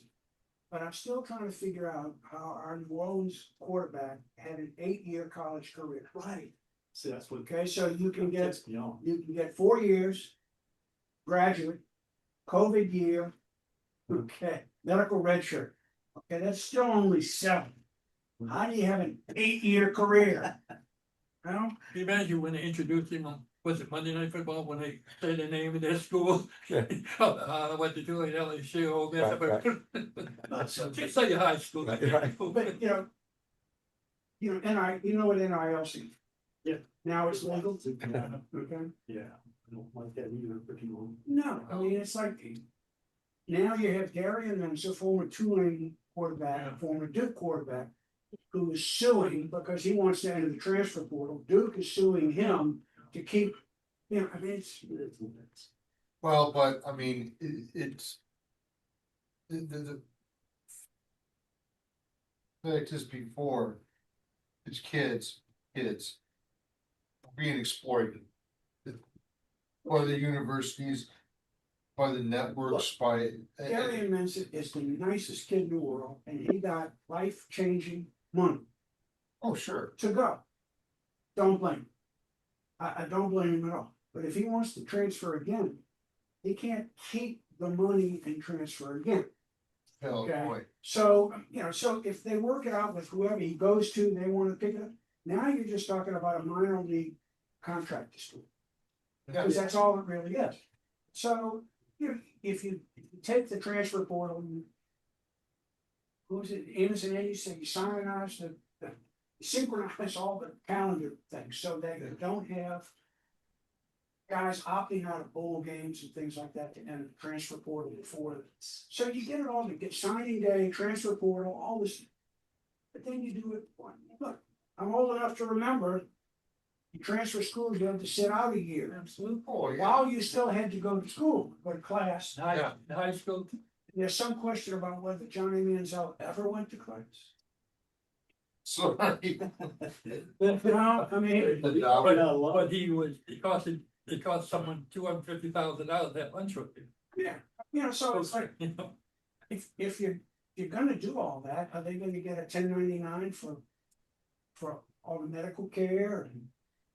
but I'm still trying to figure out how our New Orleans quarterback had an 8-year college career. Right. See, that's what. Okay, so you can Gets me on. 4 years, graduate, COVID year, okay, medical red shirt. Okay, that's still only 7. How do you have an 8-year career? You know? Can you imagine when they introduced him on, was it Monday Night Football, when they said the name of their school? Yeah. I went to Julian LSU, Ole Miss. So, Just say your high school. but you know what NIL is? Yeah. Now it's legal. Yeah, Okay. yeah, I don't like that either, but you know. No, I mean, it's like, now you have Darian Mensa, former Tulane quarterback, Yeah. former Duke quarterback, who is suing because he wants to enter the transfer portal. Duke is suing him to keep, I mean, it's. Well, but I mean, it's. The fact is before, it's kids being exploited. By the universities, by the networks, by. Darian Mensa is the nicest kid in the world, and he got life-changing money Oh, sure. to go. Don't blame him. I don't blame him at all. But if he wants to transfer again, he can't keep the money and transfer again. Hell, Okay. boy. So, so if they work it out with whoever he goes to, they want to pick it up. Now you're just talking about a minor league contract dispute. Because that's all it really is. So, if you take the transfer portal, who's it, Amos and Eddie say you synchronize synchronize all the calendar things so that you don't have guys opting out of bowl games and things like that to enter the transfer portal before. So you get it all, you get signing day, transfer portal, all this. But then you do it, look, I'm old enough to remember, you transfer schools, you have to sit out a year. Absolutely. Oh, yeah. While you still had to go to school, go to class. High school. There's some question about whether Johnny Manziel ever went to class. Sorry. I mean, But it cost someone $250,000 that lunch with him. yeah, so it's like, if you're gonna do all that, are they gonna get a 1099 for all the medical care?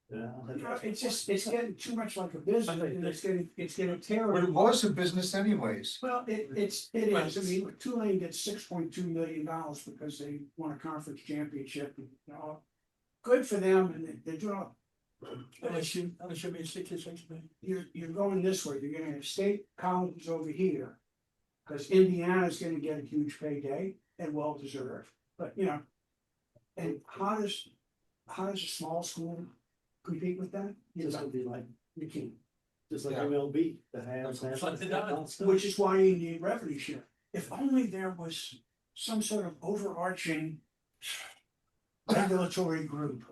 It's getting too much like a business, and it's getting But it terrible. was a business anyways. Well, it is, I mean, Tulane gets $6.2 million because they won a conference championship, good for them, and they're doing all. That should be 66 million. You're going this way, you're gonna have state colleges over here. Cause Indiana's gonna get a huge payday and well deserved, but and how does a small school compete with that? Just to be like, You can't, just like Yeah. MLB, that has. which is why you need revenue share. If only there was some sort of overarching regulatory group.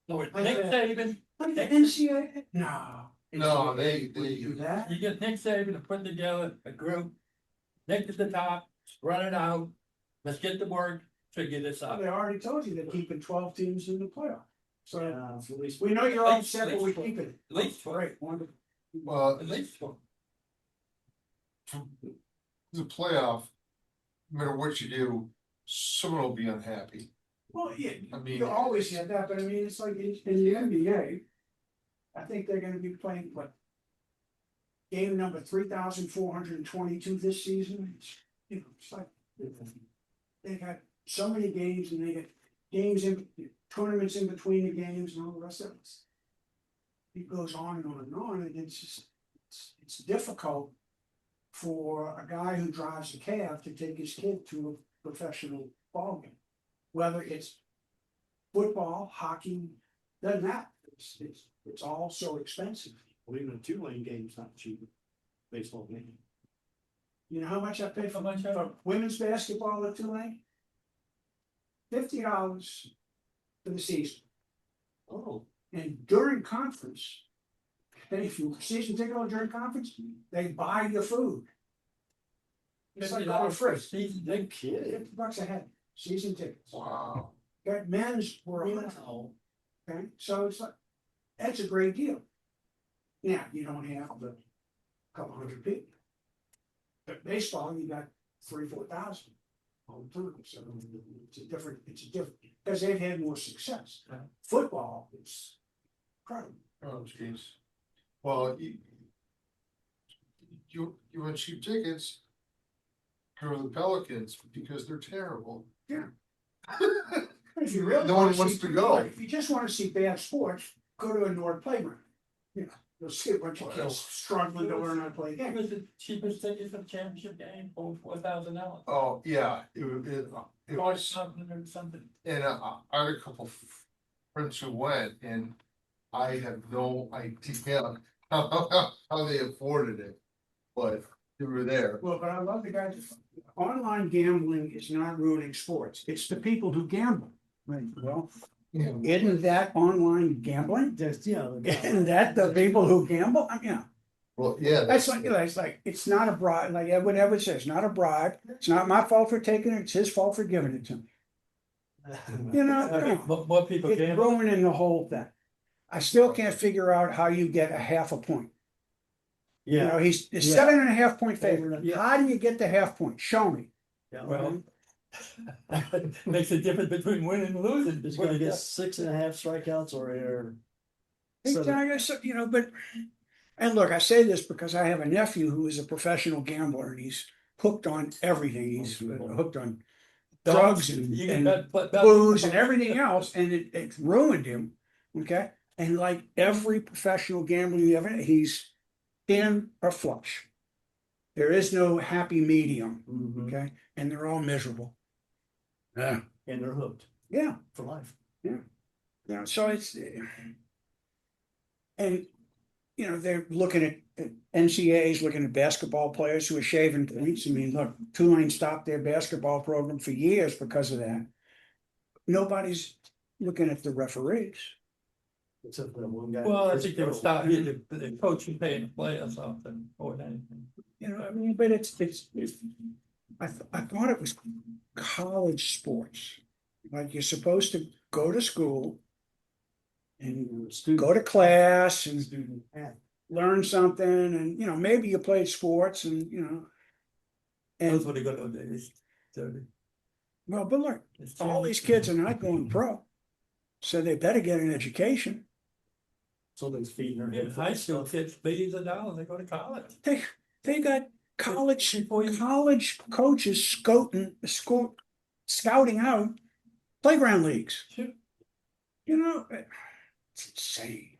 No, Nick Saban, Like the NCAA? No. No, they Do that? you get Nick Saban to put together a group, Nick at the top, run it out, let's get to work, figure this Well, out. they already told you they're keeping 12 teams in the playoff. So At least. we know you're upset, but we keep it. At least four. Great, wonderful. Well, At least four. the playoff, no matter what you do, someone will be unhappy. Well, yeah, I mean, you always get that, but I mean, it's like in the NBA. I think they're gonna be playing game number 3,422 this season. It's like they got so many games and they get games tournaments in between the games and all the rest of it. It goes on and on and on, and it's just, it's difficult for a guy who drives a cab to take his kid to a professional ball game. Whether it's football, hockey, doesn't matter. It's all so expensive. Well, even a two-lane game's not cheap. Baseball game. You know how much I pay for How much? for women's basketball at Tulane? $50 for the season. Oh. And during conference, and if you season ticket on during conference, they buy your food. It's like all free. Season No ticket. kidding. $50 a head, season tickets. Wow. Got men's were $100. Okay, so it's like, that's a great deal. Now, you don't have the couple hundred people. But baseball, you got 3,000-4,000 all the time, so it's a different, because they've had more success. Football, it's incredible. Oh, jeez. Well, you want cheap tickets, go to the Pelicans because they're terrible. Yeah. If you really No one wanna wants see- to go. If you just wanna see bad sports, go to a North playground. You know, you'll see a bunch of kids struggling to learn how to play a It game. was the cheapest ticket for the championship game, over $4,000. Oh, yeah, it was, Something or something. and I had a couple friends who went, and I have no idea how they afforded it, but they were there. Well, but I love the guys, online gambling is not ruining sports, it's the people who gamble. Right, well, isn't that online gambling? That's, yeah. Isn't that the people who gamble? I mean, Well, yeah. that's like, it's like, it's not a bribe, like Edwin Edwards says, not a bribe. It's not my fault for taking it, it's his fault for giving it to me. You know, come on. More people It's gamble. ruining the whole thing. I still can't figure out how you get a half a point. You know, he's Yeah. 7.5 point favorite. Yeah. How do you get the half point? Show me. Yeah, Well, makes a difference between winning and losing. It's gonna get 6.5 strikeouts or. Exactly, so, you know, but, and look, I say this because I have a nephew who is a professional gambler and he's hooked on everything. He's hooked on drugs and booze and everything else, and it ruined him. Okay, and like every professional gambler you ever, he's in a flush. There is no happy medium. Okay, and they're all miserable. Yeah, And they're hooked yeah, for life. yeah. So it's, and you know, they're looking at NCAA's looking at basketball players who are shaving points. I mean, look, Tulane stopped their basketball program for years because of that. Nobody's looking at the referees. Except for that one guy. Well, I think they would stop hitting the coach and paying the play or something, or anything. You know, I mean, but it's I thought it was college sports. Like you're supposed to go to school and go to class and Student athlete. learn something, and you know, maybe you played sports and you know. That's And what they got nowadays. well, but look, all these kids are not going pro. So they better get an education. Something's feeding their head. High school kids, billions of dollars, they go to college. They got college coaches scouting out playground leagues. Sure. You know, it's insane.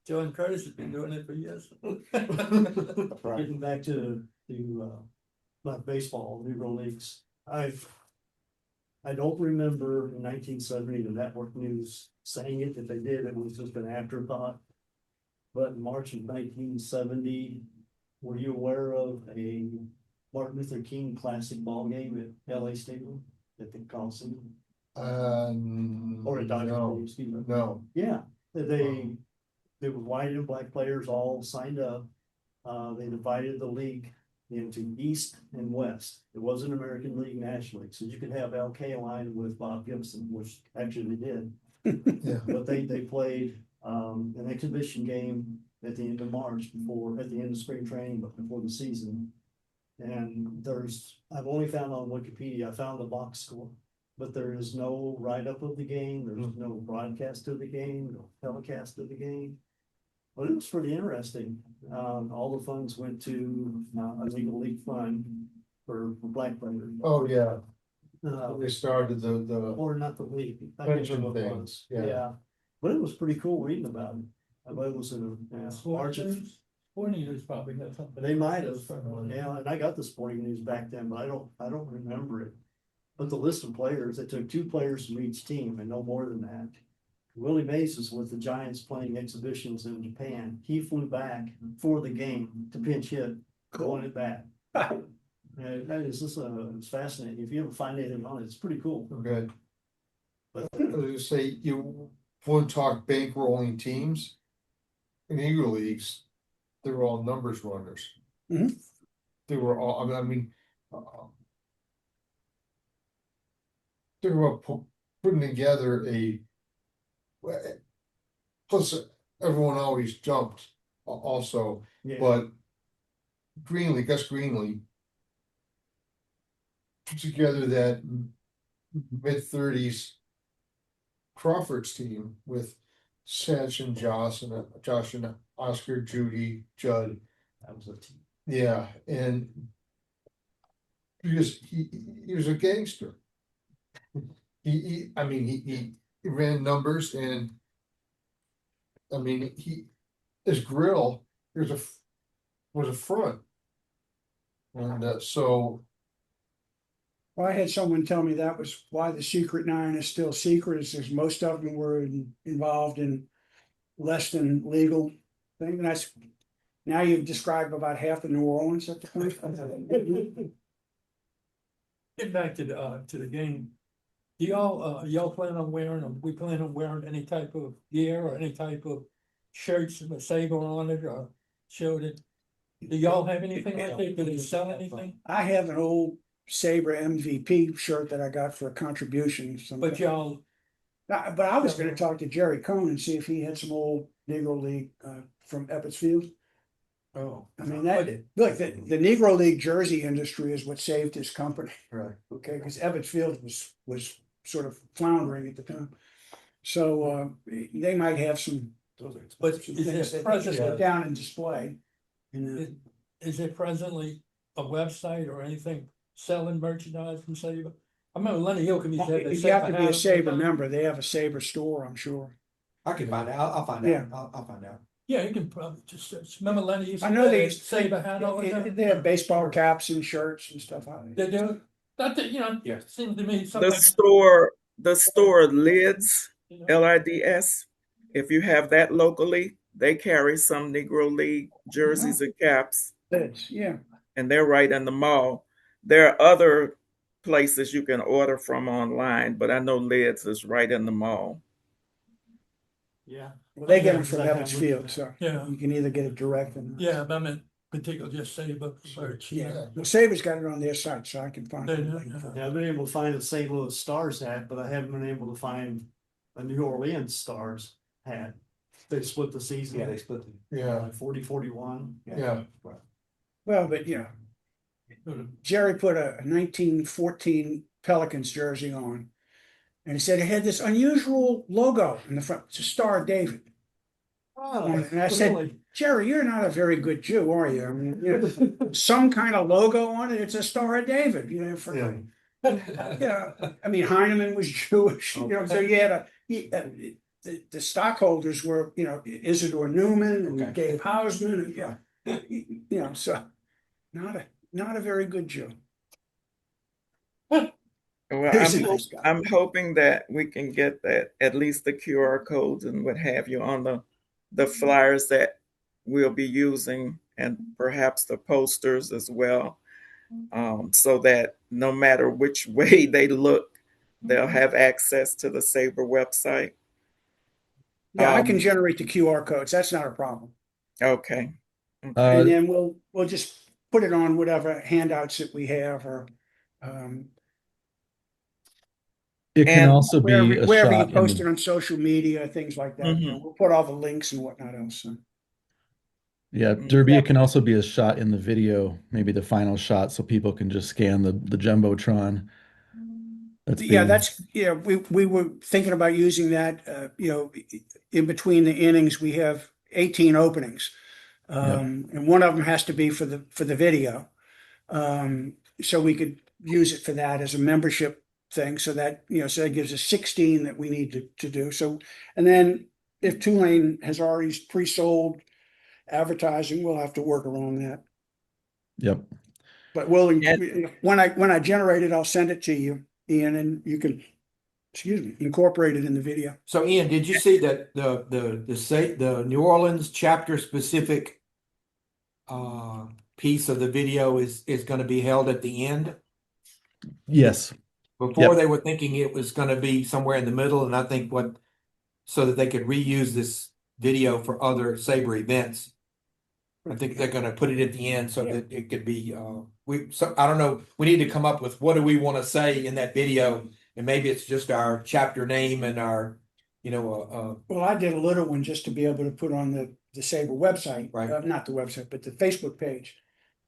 John Curtis has been doing it for years. Getting back to not baseball, Negro Leagues. I don't remember in 1970 the network news saying it. If they did, it was just an afterthought. But in March of 1970, were you aware of a Martin Luther King Classic ball game at LA Stadium at the Coliseum? Or a Dodger No, Stadium, excuse me. no. Yeah, they were white and black players all signed up. They divided the league into East and West. It wasn't American League, National League, so you could have LK aligned with Bob Gibson, which actually they did. Yeah. But they played an exhibition game at the end of March at the end of spring training, but before the season. And I've only found on Wikipedia, I found the box score, but there is no write-up of the game, there's no broadcast of the game, no telecast of the game. But it was pretty interesting. All the funds went to a legal league fund for black players. Oh, yeah, Uh, they started the, or not the league. I can't pension remember what it thing, was. yeah. Yeah, but it was pretty cool reading about it. It was in March of, Sporting News probably has something. They might have, yeah, and I got the Sporting News back then, but I don't remember it. But the list of players, it took 2 players from each team and no more than that. Willie Mays is with the Giants playing exhibitions in Japan. He flew back for the game to pinch hit, going it back. That is just, it's fascinating. If you ever find anything on it, it's pretty cool. Good. But I was gonna say, you want to talk bankrolling teams? In Eagle Leagues, they were all numbers runners. Mhm. They were all, I mean, they were putting together plus everyone always jumped also, Yeah. but Gus Greenlee put together that mid-30s Crawford's team with Satch and Josh and Oscar, Judy, Judd. That was a team. Yeah, and he was a gangster. He ran numbers, and I mean his grill was a front, and so. Well, I had someone tell me that was why the Secret Nine is still secret, is because most of them were involved in less than legal thing. And that's, now you've described about half of New Orleans at the point. Get back to the game. Do y'all plan on wearing, or we plan on wearing any type of gear or any type of shirts with SABR on it or showed it? Do y'all have anything like that? Do they sell anything? I have an old SABR MVP shirt that I got for a contribution. But y'all, But I was gonna talk to Jerry Cohn and see if he had some old Negro League from Ebbets Field. Oh. I mean, look, the Negro League jersey industry is what saved his company. Right. Okay, because Ebbets Field was sort of floundering at the time. So they might have some. But some is things it that they just put present, down and display. And is it presently a website or anything selling merchandise from SABR? I remember Lenny Yoakum used to have that. if you have to be a SABR SABR member, they have a SABR store, I'm sure. I can find out. I'll find Yeah. out. I'll find out. Yeah, you can probably just remember Lenny used to I know wear they that SABR hat all the time. They have baseball caps and shirts and stuff. They do. That, Yeah. seems to me The something. store Lids, You know? LIDS. If you have that locally, they carry some Negro League jerseys and caps, Yeah. and they're right in the mall. There are other places you can order from online, but I know Lids is right in the mall. Yeah. Well, they get them from Ebbets Field, so Yeah. you can either get it direct and. Yeah, but I meant particular just SABR search. Yeah, well, Saber's got it on their site, so I can find They it. do, Yeah, I've been able to find a St. Louis Stars hat, but I haven't been able to find a New Orleans Stars hat. They split the season. Yeah, they split them. Yeah, Like 40-41. yeah. Well, but Jerry put a 1914 Pelicans jersey on. And he said it had this unusual logo in the front. It's a Star of David. Oh, And I said, really? Jerry, you're not a very good Jew, are you? I mean, some kind of logo on it. It's a Star of David. I mean, Heinemann was Jewish. So you had the stockholders were, Isidore Newman and Gabe Hausman. And, so not a very good Jew. Well, He's a nice guy. I'm hoping that we can get that, at least the QR codes and what have you on the flyers that we'll be using, and perhaps the posters as well, so that no matter which way they look, they'll have access to the SABR website. Yeah, I can generate the QR codes. That's not a problem. Okay. And then we'll just put it on whatever handouts that we have, or It can And also be a wherever you shot in post the, it on social media, things like that. Mhm. We'll put all the links and whatnot else. So. yeah, Derby. It can also be a shot in the video, maybe the final shot, so people can just scan the jumbotron. We were thinking about using that. In between the innings, we have 18 openings, and one of them has to be for the video. So we could use it for that as a membership thing. So that so that gives us 16 that we need to do. So, and then if Tulane has already pre-sold, advertising, we'll have to work around that. Yep. But we'll, Yeah. when I generate it, I'll send it to you, Ian, and you can, excuse me, incorporate it in the video. So Ian, did you see that the New Orleans chapter specific piece of the video is going to be held at the end? Yes. Before Yep. they were thinking it was going to be somewhere in the middle, and I think so that they could reuse this video for other SABR events. I think they're going to put it at the end so that it could be. I don't know. We need to come up with what do we want to say in that video, and maybe it's just our chapter name and our, Well, I did a little one just to be able to put on the SABR website, Right. Not the website, but the Facebook page.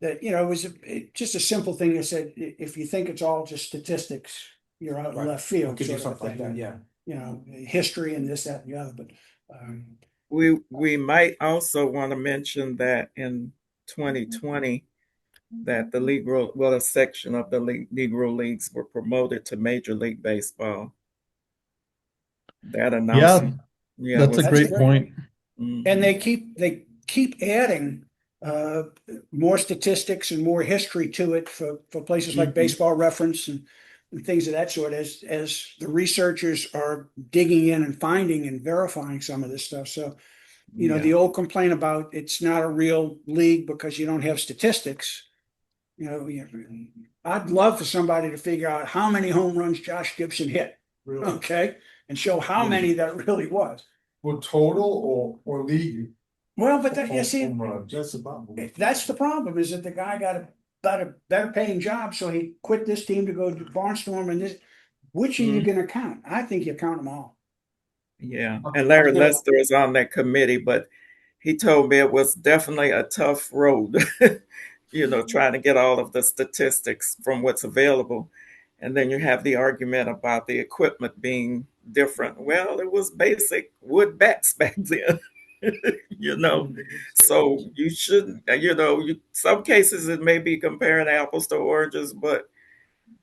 That, it was just a simple thing that said, if you think it's all just statistics, you're out in Right. left field. We could do sort of a something like thing. that. Yeah. History and this, that, and the other, but, We might also want to mention that in 2020 that the a section of the Negro Leagues were promoted to Major League Baseball. That announcement, yeah, That's a was great point. Mhm. and they keep adding more statistics and more history to it for places like Baseball Reference and things of that sort as the researchers are digging in and finding and verifying some of this stuff. So, Yeah. the old complaint about it's not a real league because you don't have statistics. I'd love for somebody to figure out how many home runs Josh Gibson hit, Really. okay, and show how many that really was. Well, total or league? Well, but you see, Home runs. That's the problem. that's the problem, is that the guy got a better paying job, so he quit this team to go to Barnstorm, and this. Which are you gonna count? I think you count them all. Yeah, and Larry Lester is on that committee, but he told me it was definitely a tough road, trying to get all of the statistics from what's available. And then you have the argument about the equipment being different. Well, it was basic wood bats back then, So you shouldn't, some cases it may be comparing apples to oranges, but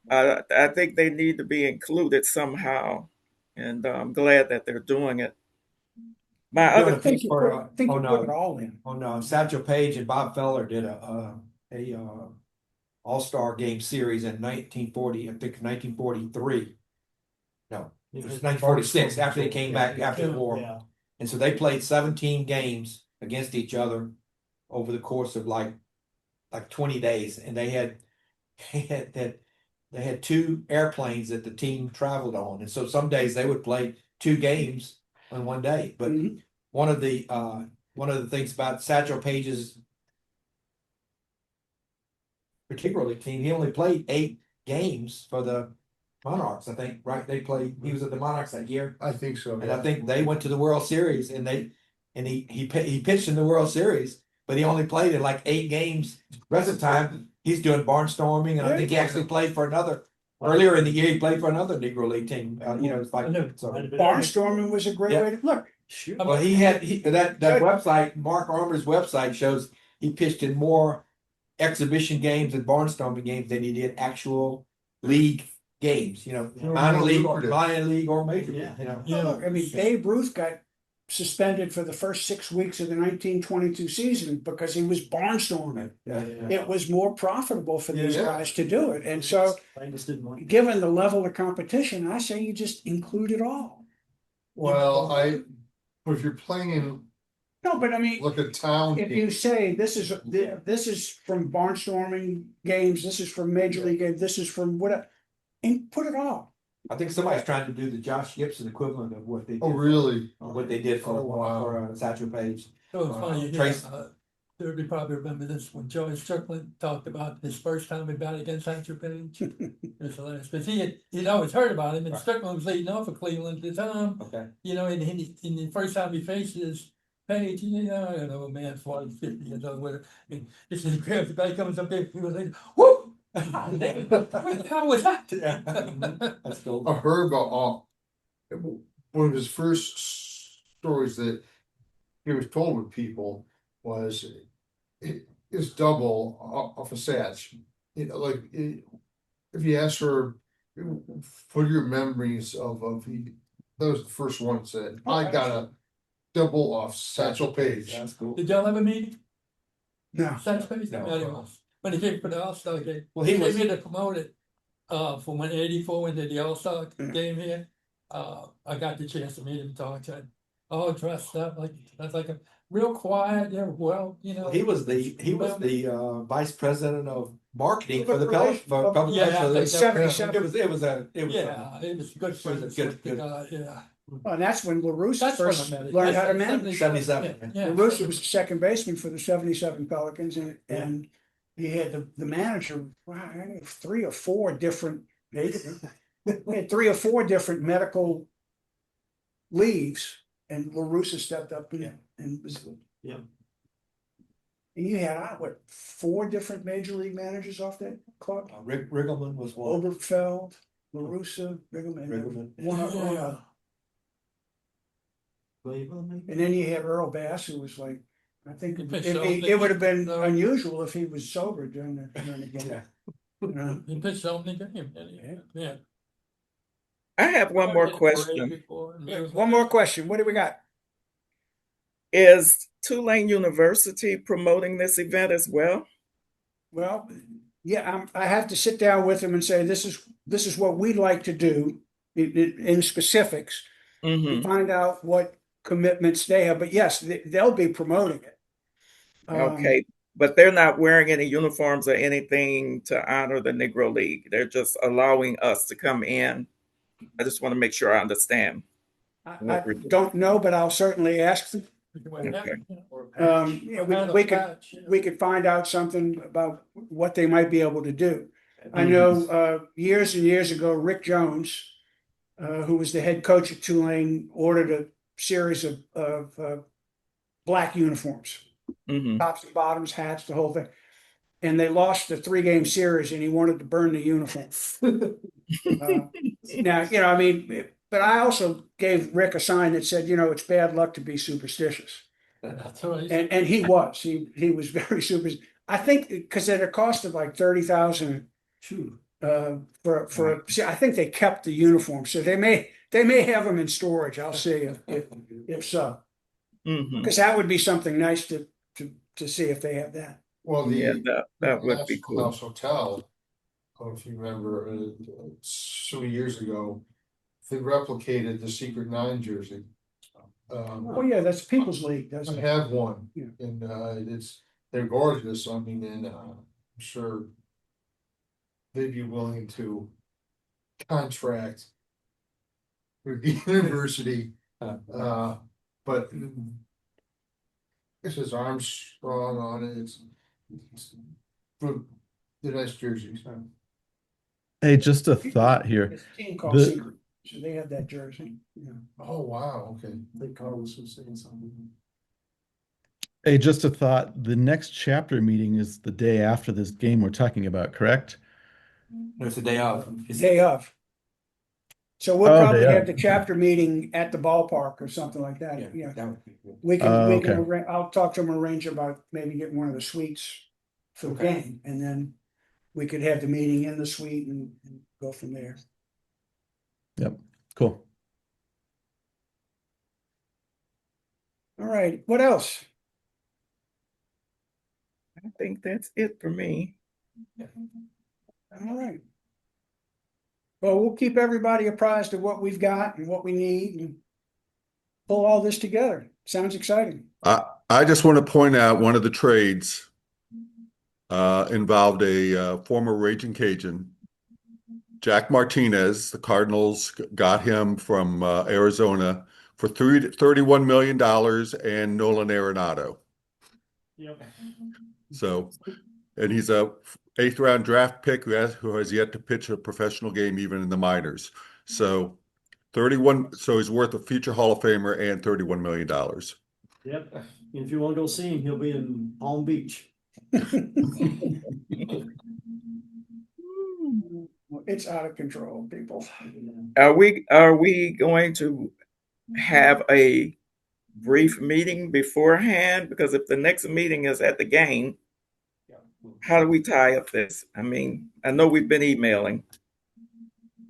I think they need to be included somehow. And I'm glad that they're doing it. My Doing other a piece for, Think oh you put it no, all in. Satchel Paige and Bob Feller did a All-Star Game series in 1940, I think 1943. No, it was 1946, after they came back after the war. Yeah. And so they played 17 games against each other over the course of like 20 days. And they had two airplanes that the team traveled on. And so some days they would play two games on one day. But Mhm. one of the things about Satchel Paige's particularly team, he only played 8 games for the Monarchs, I think, right? He was at the Monarchs that year. I think so. And I think they went to the World Series, and he pitched in the World Series, but he only played in like 8 games. The rest of the time, he's doing barnstorming, and I think he actually played for earlier in the year, he played for another Negro League team. It's like, so. Barnstorming was a great way to look. Well, that website, Mark Armour's website shows he pitched in more exhibition games and barnstorming games than he did actual league games, minor league or major league, Look, I mean, Babe Ruth got suspended for the first 6 weeks of the 1922 season because he was barnstorming. It was more profitable for these guys to do it. And so, given the level of competition, I say you just include it all. Well, if you're playing in No, but I mean, like a town. if you say this is from barnstorming games, this is from major league games, this is from whatever, and put it all. I think somebody's trying to do the Josh Gibson equivalent of what they did. Oh, really? What they did for Oh, wow. for Satchel Paige. So it's funny, Trace- Derby probably remember this when Joey Strickland talked about his first time he batted against Satchel Paige. It was hilarious, but he'd always heard about him, and Right. Strickland was leading off for Cleveland at the time. Okay. And the first time he faces Page, I don't know, man, 40, 50 years old, whatever. And this is the guy comes up there, he was like, whoop! What the hell was that? That's cool. I heard about one of his first stories that he was told with people was his double off a Satch. If you ask her for your memories of that was the first one said, I got a double off Satchel Paige. That's cool. Did y'all ever meet? No, Such place? No. When he came for the All-Star game. Well, he He was- came here to promote it, from when '84 when they did the All-Star Yeah. game here. I got the chance to meet him, talk to him, all dressed up like a real quiet, yeah, well, you know. He was the vice president of marketing for the Public for public Yeah, relations. yeah, 77. It was Yeah, it was good for Good, good. yeah. Well, and that's when LaRusse That's when first I met him. learned how to manage. 77. Yeah. LaRusse was the second baseman for the 77 Pelicans, and he had the manager, wow, I think 3 or 4 different, he had 3 or 4 different medical leaves, and LaRusse stepped up and was. Yeah. And you had, what, 4 different major league managers off that club? Rick Riggleman was one. Oberfeld, LaRusse, Riggleman, Riggleman. one, and then you had Earl Bass, who was like, I think it would have been unusual if he was sober during the game. Yeah. You know? He pitched so many games, yeah. I have one more question. One more question. What do we got? Is Tulane University promoting this event as well? Well, yeah, I have to sit down with them and say, this is what we'd like to do in specifics, Mhm. find out what commitments they have. But yes, they'll be promoting it. Okay, but they're not wearing any uniforms or anything to honor the Negro League. They're just allowing us to come in. I just want to make sure I understand. I don't know, but I'll certainly ask them. We could find out something about what they might be able to do. I know years and years ago, Rick Jones, who was the head coach at Tulane, ordered a series of black uniforms, Mhm. tops and bottoms, hats, the whole thing. And they lost the 3-game series, and he wanted to burn the uniform. Now, I mean, but I also gave Rick a sign that said, it's bad luck to be superstitious. That's right. And he was very superstitious. I think because at a cost of like 30,000 I think they kept the uniform, so they may have them in storage. I'll see if so, Mhm. because that would be something nice to see if they have that. Well, Yeah, the that would be cool. House Hotel, I don't know if you remember, so many years ago, they replicated the Secret 9 jersey. Oh yeah, that's People's League, I doesn't it? have one, Yeah. and they're gorgeous. I mean, and I'm sure they'd be willing to contract with the university, but it says Armstrong on it. It's for the nice jerseys. Hey, just a thought here. It's a team called The- Secret, so they have that jersey. Yeah. Oh, wow, okay. I think Carlos was saying something. Hey, just a thought. The next chapter meeting is the day after this game we're talking about, correct? No, it's the day of. Day of. So we'll Oh, probably day have of. the chapter meeting at the ballpark or something like that. Yeah. That would be good. We can, Okay. I'll talk to them, arrange about maybe getting one of the suites for the Okay. game, and then we could have the meeting in the suite and go from there. Cool. All right, what else? I think that's it for me. All right. Well, we'll keep everybody apprised of what we've got and what we need and pull all this together. Sounds exciting. I just want to point out one of the trades involved a former Raging Cajun, Jack Martinez. The Cardinals got him from Arizona for $31 million and Nolan Arenado. Yep. So, and he's a 8th round draft pick who has yet to pitch a professional game even in the minors. So 31, so he's worth a future Hall of Famer and $31 million. Yep. And if you want to go see him, he'll be in Palm Beach. It's out of control, people. Are we going to have a brief meeting beforehand? Because if the next meeting is at the game, how do we tie up this? I mean, I know we've been emailing.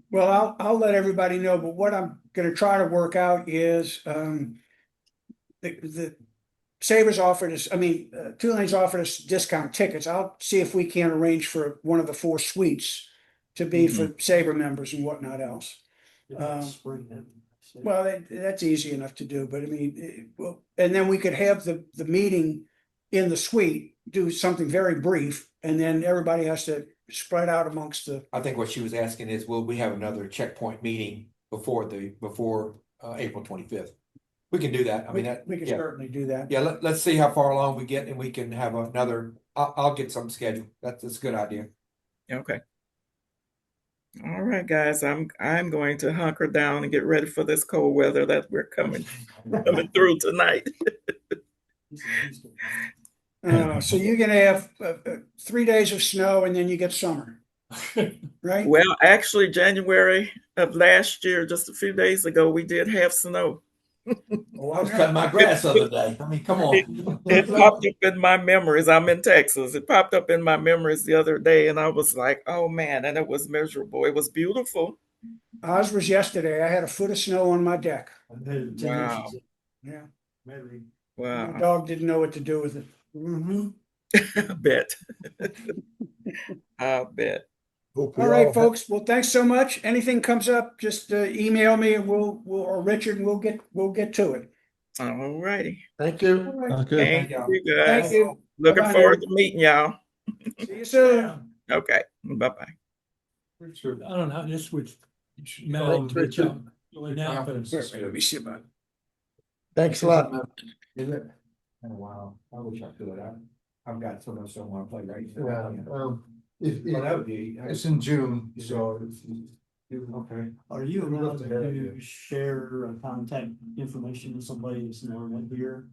Well, I'll let everybody know, but what I'm gonna try to work out is, the Sabres offered us, Tulane's offered us discount tickets. I'll see if we can arrange for one of the 4 suites to be for Sabre members and whatnot else. Well, that's easy enough to do, but and then we could have the meeting in the suite, do something very brief, and then everybody has to spread out amongst the. I think what she was asking is, will we have another checkpoint meeting before April 25th? We can do that. I mean, We can yeah. certainly do that. Yeah, let's see how far along we get and we can have another, I'll get some scheduled. That's a good idea. Okay. All right, guys, I'm going to hunker down and get ready for this cold weather that we're coming through tonight. So you're gonna have 3 days of snow and then you get summer, right? Well, actually, January of last year, just a few days ago, we did have snow. Oh, I was cutting my grass the other day. I mean, come on. It popped up in my memories. I'm in Texas. It popped up in my memories the other day, and I was like, oh man, and it was miserable. It was beautiful. Ours was yesterday. I had a foot of snow on my deck. Wow. Yeah. My Wow. dog didn't know what to do with it. Mm-hmm. I bet. I bet. All right, folks. Well, thanks so much. Anything comes up, just email me and we'll or Richard, and we'll get to it. All righty. Thank you. All right. Okay. Thank you, guys. Thank you. Looking Bye-bye forward now. to meeting y'all. See you soon. Okay. Bye-bye. I don't know, this would. Mel, reach out. Now, but Let me see about it. Thanks a lot. Is it? Oh, wow. I wish I could. I've got so much on my plate right Yeah, now. well, that would be. it's in June, so Okay. Are you allowed to share contact information with somebody that's not here?